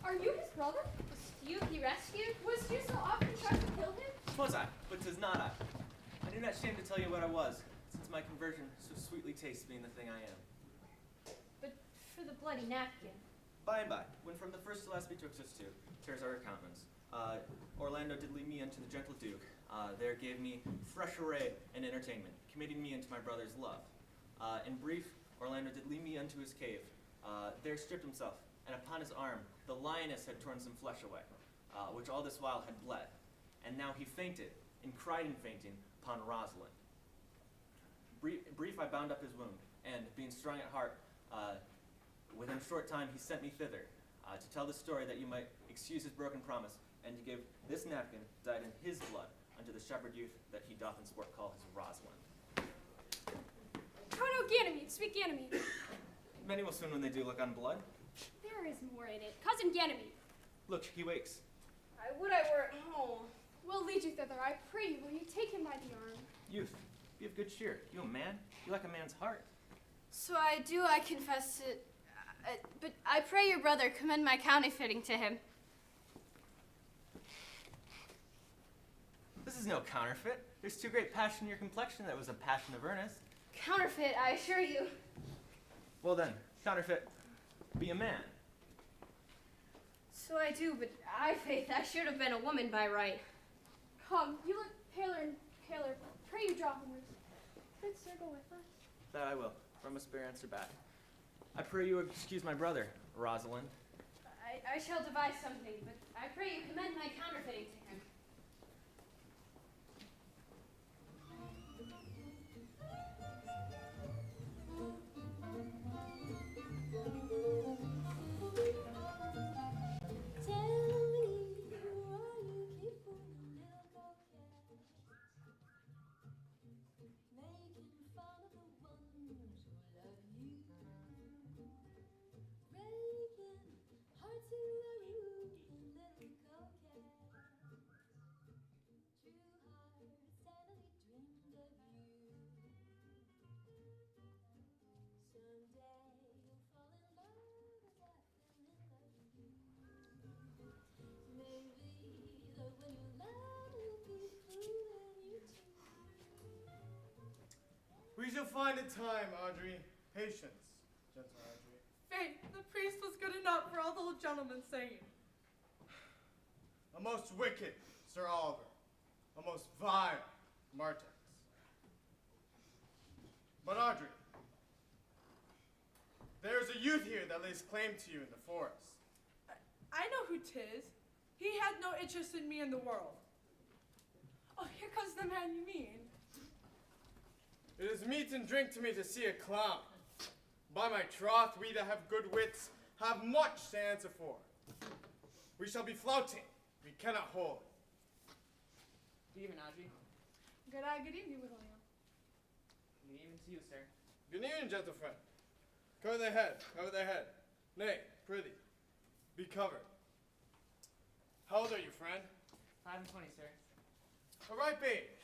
E: Are you his brother?
F: Was you he rescued?
E: Was you so often trying to kill him?
D: 'Twas I, but 'tis not I. I do not shame to tell you what I was, since my conversion so sweetly tastes being the thing I am.
F: But for the bloody napkin.
D: By and by, when from the first to last betwixt us two, tears our countenance, Orlando did lead me unto the gentle Duke, there gave me fresh array and entertainment, committing me into my brother's love. In brief, Orlando did lead me unto his cave, there stripped himself, and upon his arm the lioness had torn some flesh away, which all this while had bled, and now he fainted, and cried in fainting upon Rosalind. Brief I bound up his wound, and being strong at heart, within a short time he sent me thither, to tell the story that you might excuse his broken promise, and to give this napkin, dyed in his blood, unto the shepherd youth that he doth in sport call his Rosalind.
E: Proto Ganymede, speak Ganymede.
D: Many will soon when they do look on blood.
E: There is more in it. Cousin Ganymede.
D: Look, he wakes.
H: I would I were at home.
E: We'll lead you thither. I pray you, will you take him by the arm?
D: Youth, be of good cheer. You a man? You like a man's heart.
F: So I do, I confess it. But I pray your brother commend my counterfeiting to him.
D: This is no counterfeit. There's too great passion in your complexion that was a passion of earnest.
F: Counterfeit, I assure you.
D: Well then, counterfeit, be a man.
F: So I do, but I, faith, I should have been a woman by right.
E: Come, you look paler and paler. Pray you draw homeward. Good sir, go with us.
D: That I will, for I must bear answer back. I pray you excuse my brother, Rosalind.
F: I shall devise something, but I pray you commend my counterfeiting to him.
G: We shall find a time, Audrey. Patience, gentle Audrey.
A: Faith, the priest was good enough for all the old gentlemen saying.
G: A most wicked Sir Oliver, a most vile Martex. But Audrey, there is a youth here that lays claim to you in the forest.
A: I know who 'tis. He had no interest in me in the world. Oh, here comes the man you mean.
G: It is meat and drink to me to see a clown. By my troth, we that have good wits have much to answer for. We shall be flouting. We cannot hold.
J: Good evening, Audrey.
A: Good evening, William.
J: Good evening to you, sir.
G: Good evening, gentle friend. Cover thy head, cover thy head. Nay, prithee, be covered. How old are you, friend?
J: 5 and 20, sir.
G: A ripe age.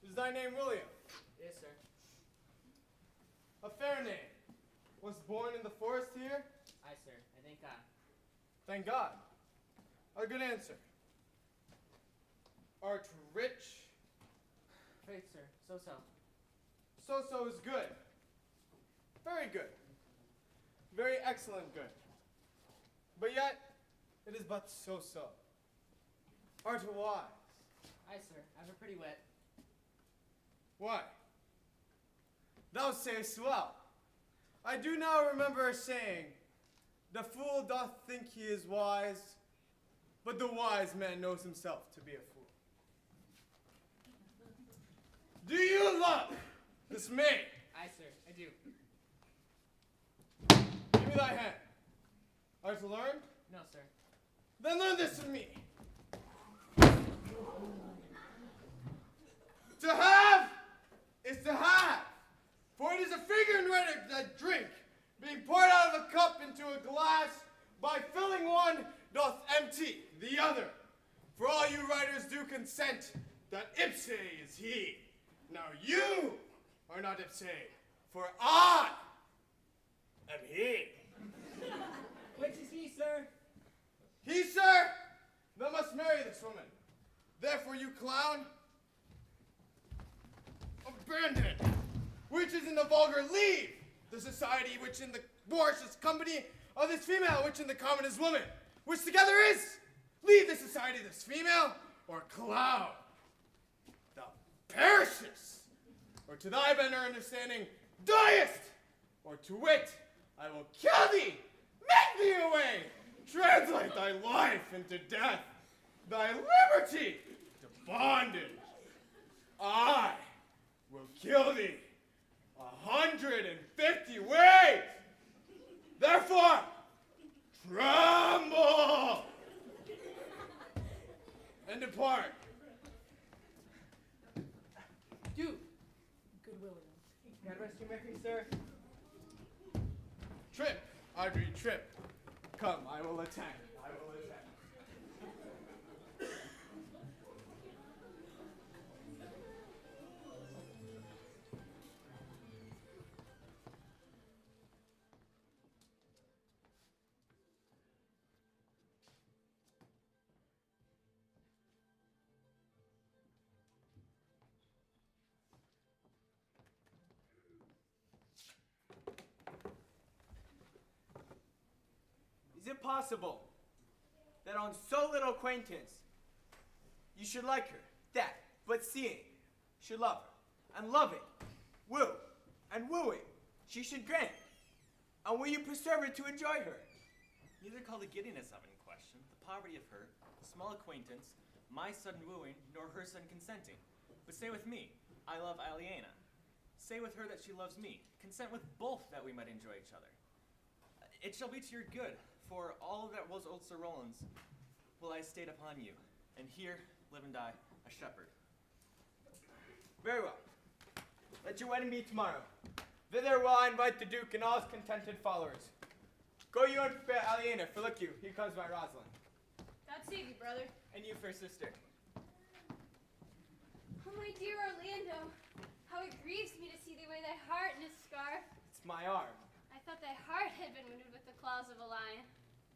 G: Is thy name William?
J: Yes, sir.
G: A fair name. Was born in the forest here?
J: Aye, sir. I thank God.
G: Thank God. A good answer. Art rich?
J: Faith, sir. So-so.
G: So-so is good. Very good. Very excellent good. but yet it is but so-so. Art wise.
J: Aye, sir. I have a pretty wit.
G: Why? Thou sayest well. I do now remember a saying, the fool doth think he is wise, but the wise man knows himself to be a fool. Do you love this maid?
J: Aye, sir. I do.
G: Give me thy hand. Art to learn?
J: No, sir.
G: Then learn this of me. To have is to have, for it is a figure in rhetoric that drink, being poured out of a cup into a glass, by filling one doth empty the other. For all you writers do consent that ipse is he. Now you are not ipse, for I am he.
J: Which is he, sir?
G: He, sir, thou must marry this woman. Therefore, you clown, abandon it, which is in the vulgar leave, the society which in the boorish company of this female, which in the common is woman, which together is, leave the society of this female, or clown. Thou perishest, or to thy better understanding, diest, or to wit, I will kill thee, make thee away, translate thy life into death, thy liberty to bondage. I will kill thee 150 ways. Therefore, tremble and depart.
J: Do. Goodwill. God rest you merry, sir.
G: Trip, Audrey, trip. Come, I will attend. I will attend.
C: Is it possible that on so little acquaintance you should like her, that, but seeing, should love her, and loving, woo, and wooing, she should grant? And will you preserve her to enjoy her?
D: Neither call the giddiness of it in question, the poverty of her, the small acquaintance, my sudden wooing, nor her sudden consenting. But say with me, I love Aliena. Say with her that she loves me. Consent with both that we might enjoy each other. It shall be to your good, for all that was old Sir Roland's will I state upon you, and here live and die a shepherd.
C: Very well. Let your wedding be tomorrow. Thither will I invite the Duke and all his contented followers. Go you and prepare Aliena, for look you, here comes my Rosalind.
F: God save you, brother.
C: And you, fair sister.
F: Oh, my dear Orlando, how it grieves me to see thee wear thy heart in a scarf.
C: It's my arm.
F: I thought thy heart had been wounded with the claws of a lion.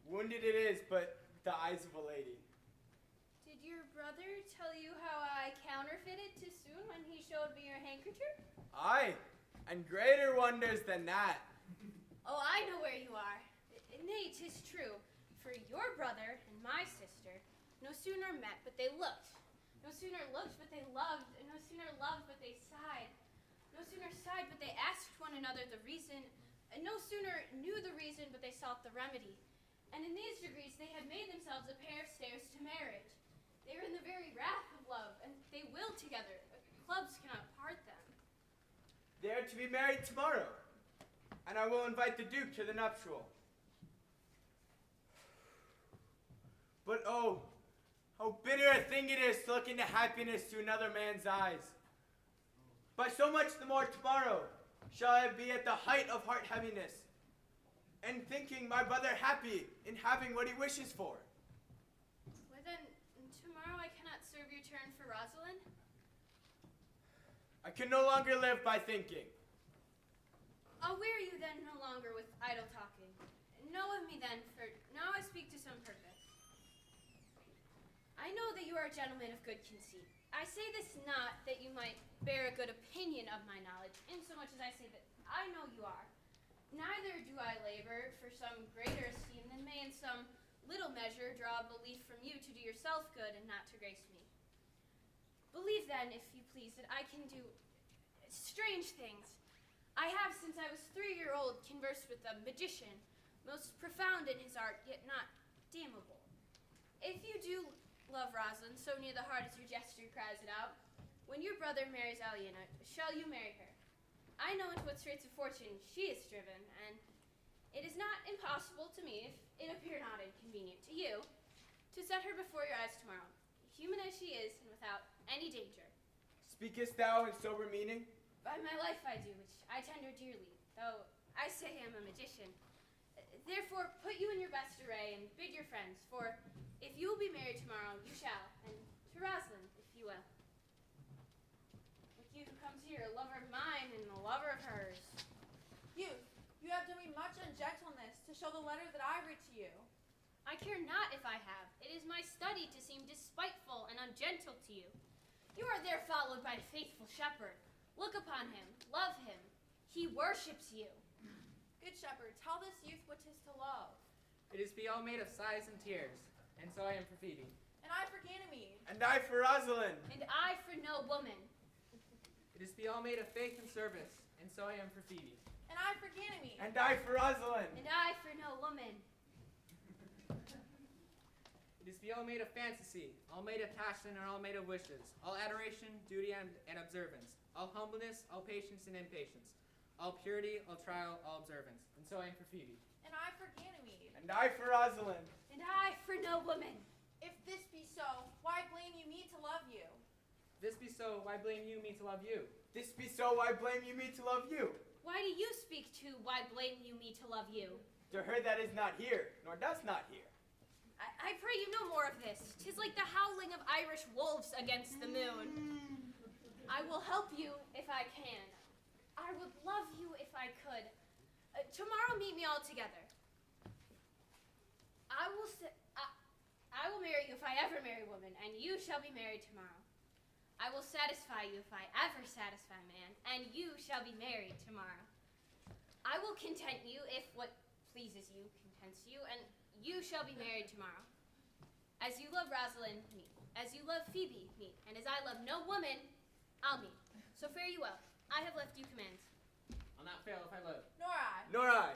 C: Wounded it is, but the eyes of a lady.
F: Did your brother tell you how I counterfeited too soon when he showed me your handkerchief?
C: Aye, and greater wonders than that.
F: Oh, I know where you are. Nay, 'tis true, for your brother and my sister no sooner met but they looked. No sooner looked but they loved, and no sooner loved but they sighed. No sooner sighed but they asked one another the reason, and no sooner knew the reason but they sought the remedy. And in these degrees they had made themselves a pair of stairs to marriage. They are in the very wrath of love, and they will together. Clubs cannot part them.
C: They are to be married tomorrow, and I will invite the Duke to the nuptial. But oh, how bitter a thing it is to look into happiness to another man's eyes. But so much the more tomorrow shall I be at the height of heart heaviness, and thinking my brother happy in having what he wishes for.
F: Well then, tomorrow I cannot serve your turn for Rosalind?
C: I can no longer live by thinking.
F: I'll weary you then no longer with idle talking. Know of me then, for now I speak to some purpose. I know that you are a gentleman of good conceit. I say this not that you might bear a good opinion of my knowledge, insomuch as I say that I know you are. Neither do I labor for some greater esteem than may in some little measure draw a belief from you to do yourself good and not to grace me. Believe then, if you please, that I can do strange things. I have, since I was 3-year-old, conversed with a magician, most profound in his art, yet not damnable. If you do love Rosalind, so near the heart as your gesture cries it out, when your brother marries Aliena, shall you marry her? I know into what straits of fortune she is driven, and it is not impossible to me, if it appear not inconvenient to you, to set her before your eyes tomorrow, human as she is, and without any danger.
C: Speakest thou in sober meaning?
F: By my life I do, which I tender dearly, though I say I am a magician. Therefore, put you in your best array, and bid your friends, for if you will be married tomorrow, you shall, and to Rosalind, if you will. Look, you who comes here, a lover of mine, and a lover of hers.
H: Youth, you have done me much ungentleness to show the letter that I read to you.
F: I care not if I have. It is my study to seem despiteful and ungentle to you. You are there followed by a faithful shepherd. Look upon him, love him. He worships you.
H: Good shepherd, tell this youth what 'tis to love.
J: It is be all made of sighs and tears, and so I am for Phoebe.
H: And I for Ganymede.
C: And I for Rosalind.
F: And I for no woman.
J: It is be all made of faith and service, and so I am for Phoebe.
H: And I for Ganymede.
C: And I for Rosalind.
F: And I for no woman.
J: It is be all made of fantasy, all made of passion, and all made of wishes, all adoration, duty, and observance, all humbleness, all patience and impatience, all purity, all trial, all observance, and so I am for Phoebe.
H: And I for Ganymede.
C: And I for Rosalind.
F: And I for no woman.
H: If this be so, why blame you me to love you?
J: If this be so, why blame you me to love you?
C: This be so, why blame you me to love you?
F: Why do you speak to, why blame you me to love you?
C: To her that is not here, nor does not hear.
F: I pray you no more of this. 'Tis like the howling of Irish wolves against the moon. I will help you if I can. I would love you if I could. Tomorrow meet me all together. I will marry you if I ever marry a woman, and you shall be married tomorrow. I will satisfy you if I ever satisfy a man, and you shall be married tomorrow. I will content you if what pleases you contents you, and you shall be married tomorrow. As you love Rosalind, meet. As you love Phoebe, meet. And as I love no woman, I'll meet. So fare you well. I have left you commands.
J: I'll not fail if I live.
H: Nor I.
C: Nor I.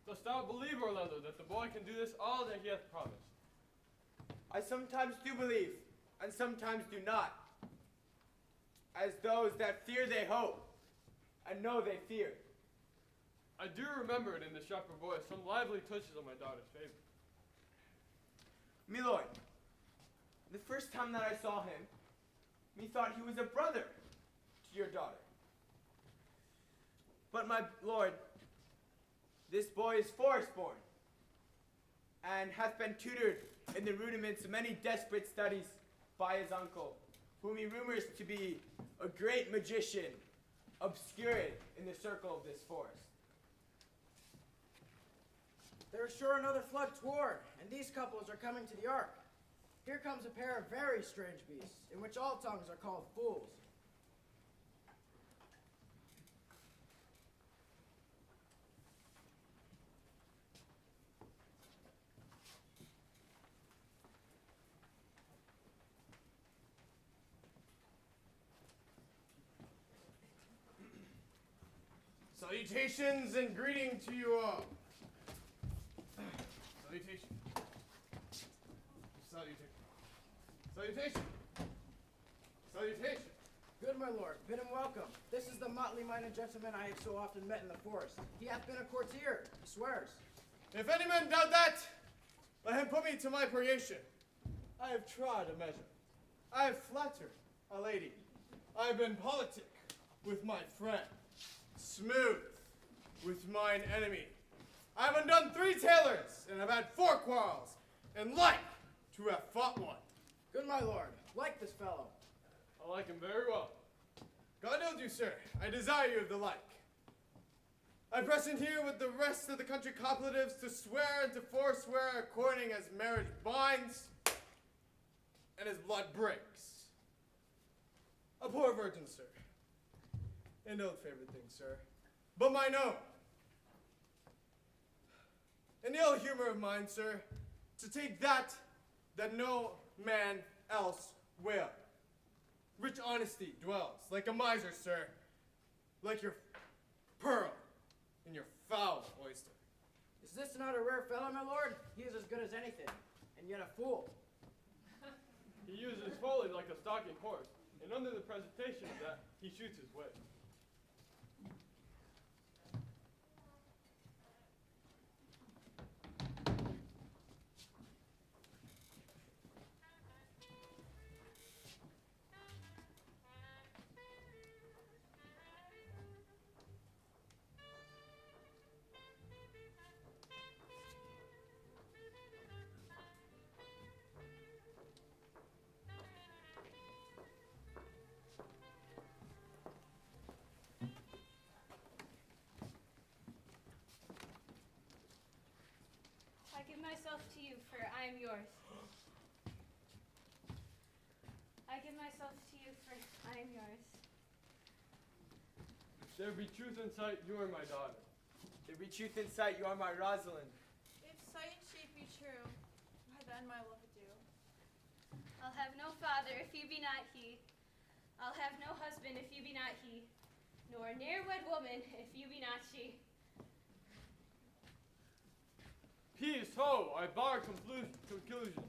G: Dost thou believe, Orlando, that the boy can do this all that he hath promised?
C: I sometimes do believe, and sometimes do not. As those that fear they hope, and know they fear.
G: I do remember it in the shepherd voice, some lively touches of my daughter's favor.
C: My lord, the first time that I saw him, methought he was a brother to your daughter. But my lord, this boy is forest born, and hath been tutored in the rudiments of many desperate studies by his uncle, whom he rumors to be a great magician obscured in the circle of this forest.
B: There's sure another flood toward, and these couples are coming to the ark. Here comes a pair of very strange beasts, in which all tongues are called fools.
G: Salutations and greeting to you all. Salutation. Salutation. Salutation. Salutation.
B: Good, my lord, bid him welcome. This is the motley-minded gentleman I have so often met in the forest. He hath been a courtier, he swears.
G: If any man doubt that, let him put me to my purgation. I have trod a measure. I have flattered a lady. I have been politic with my friend. Smooth with mine enemy. I have undone 3 tailors, and have had 4 quarrels, and like to have fought one.
B: Good, my lord, like this fellow.
G: I like him very well. God knows you, sir, I desire you of the like. I present here with the rest of the country copulatives to swear and to forswear according as marriage binds and as blood breaks. A poor virgin, sir. An ill-favored thing, sir, but mine own. An ill humor of mine, sir, to take that no man else will. Rich honesty dwells, like a miser, sir, like your pearl in your foul oyster.
B: Is this not a rare fellow, my lord? He is as good as anything, and yet a fool.
K: He uses folly like a stalking horse, and under the presentation of that, he shoots his way.
F: I give myself to you, for I am yours. I give myself to you, for I am yours.
K: If there be truth in sight, you are my daughter.
C: If there be truth in sight, you are my Rosalind.
H: If sight and shape be true, why then my love adieu.
F: I'll have no father if you be not he. I'll have no husband if you be not he, nor ne'er wed woman if you be not she.
K: Peace, ho! I bar conclusion.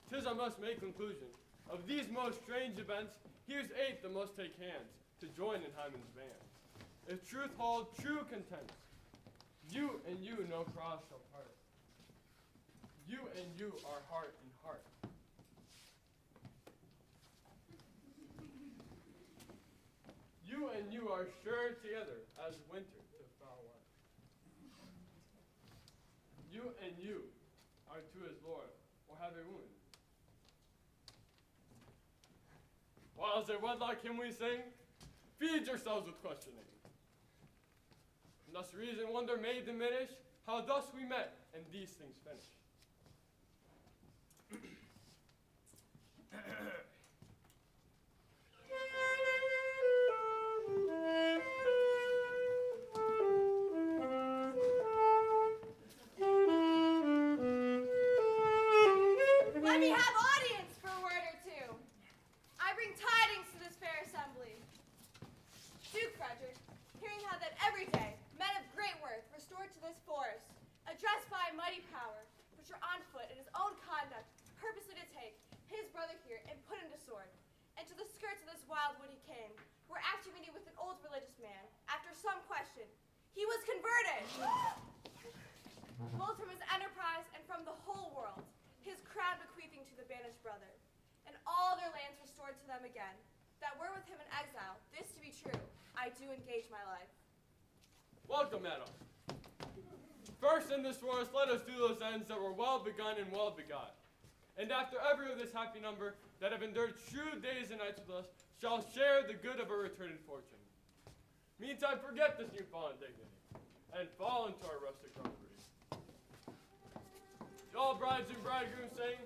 K: 'Tis I must make conclusion. Of these most strange events, here's 8 that must take hands to join in Hymen's band. If truth hold true content, you and you no cross shall part. You and you are heart and heart. You and you are sure together as winter to foul weather. You and you are to his lord, or have a wound. While as a wedlock hymn we sing, feed yourselves with questioning. And thus reason wonder may diminish, how thus we met, and these things finish.
H: Let me have audience for a word or two. I bring tidings to this fair assembly. Duke Frederick, hearing how that every day men of great worth restored to this forest, addressed by a mighty power, which are on foot in his own conduct, purposely to take his brother here and put him to sword. And to the skirts of this wild wood he came, where after meeting with an old religious man, after some question, he was converted. Both from his enterprise and from the whole world, his crown bequeathing to the banished brother, and all their lands restored to them again, that were with him in exile. This to be true, I do engage my life.
K: Welcome, madam. First in this forest, let us do those ends that were well begun and well begot. And after every of this happy number that have endured true days and nights with us, shall share the good of a returning fortune. Meantime, forget this newfound dignity, and fall into our rustic revelry. All brides and bridegrooms sing.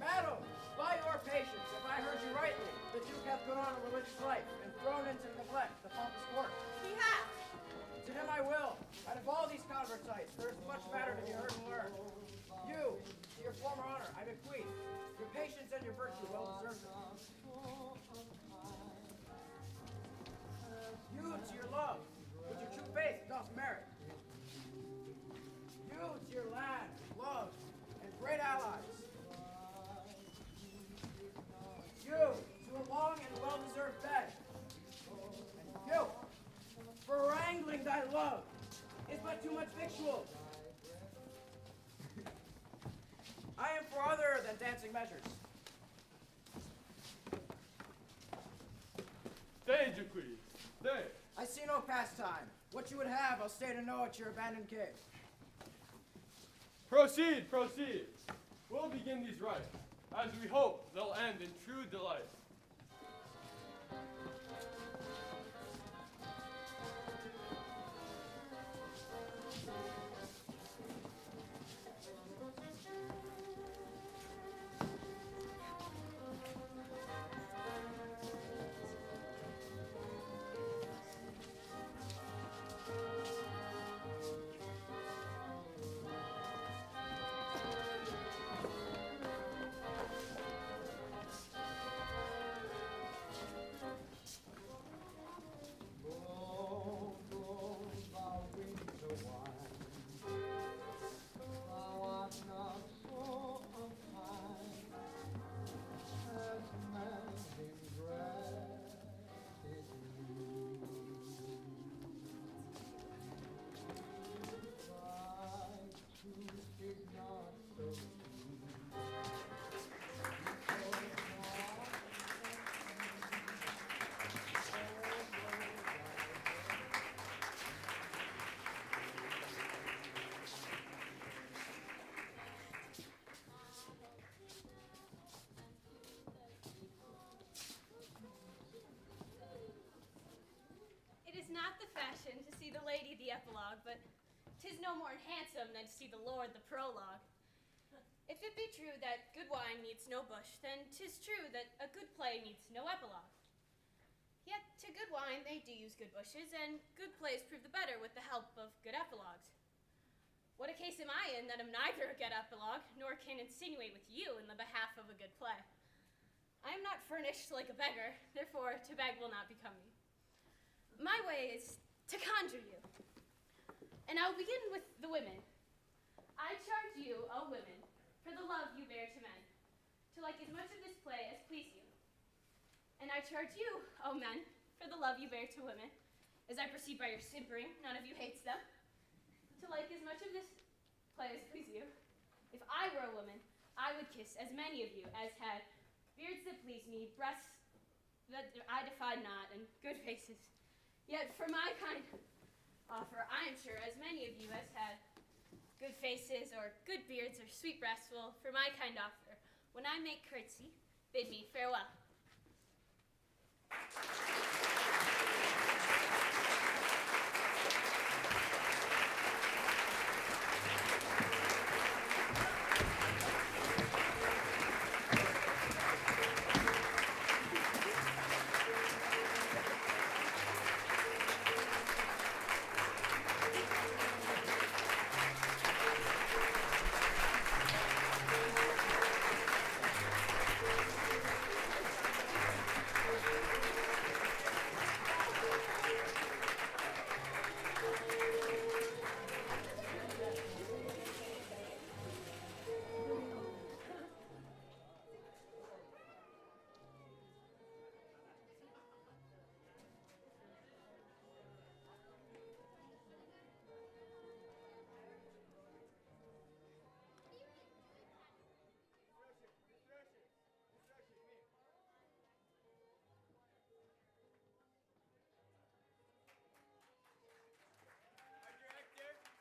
B: Madam, by your patience, if I heard you rightly, the Duke hath put on a religious life and thrown into neglect the pompous court.
H: He hath.
B: To him I will. Out of all these convertites, there is much matter to be heard and learned. You, to your former honor, I bequeath. Your patience and your virtue well deserved it. You, to your love, which your true faith doth merit. You, to your land, love, and great allies. You, to a long and well-deserved bed. And you, for wrangling thy love, is but too much victual. I am for other than dancing measures.
K: Stay, Duquesne, stay.
B: I see no pastime. What you would have, I'll stay to know at your abandoned cave.
K: Proceed, proceed. We'll begin these rites, as we hope they'll end in true delight.
F: Not the fashion to see the lady the epilogue, but 'tis no more handsome than to see the lord the prologue. If it be true that good wine needs no bush, then 'tis true that a good play needs no epilogue. Yet to good wine they do use good bushes, and good plays prove the better with the help of good epilogues. What a case am I in that am neither a good epilogue, nor can insinuate with you in the behalf of a good play? I am not furnished like a beggar, therefore to beg will not become me. My way is to conjure you, and I will begin with the women. I charge you, O women, for the love you bear to men, to like as much of this play as please you. And I charge you, O men, for the love you bear to women, as I perceive by your simpering, none of you hates them, to like as much of this play as please you. If I were a woman, I would kiss as many of you as had beards that please me, breasts that I defied not, and good faces. Yet for my kind offer, I am sure as many of you as had good faces or good beards or sweet breasts will, for my kind offer, when I make curtsy, bid me farewell.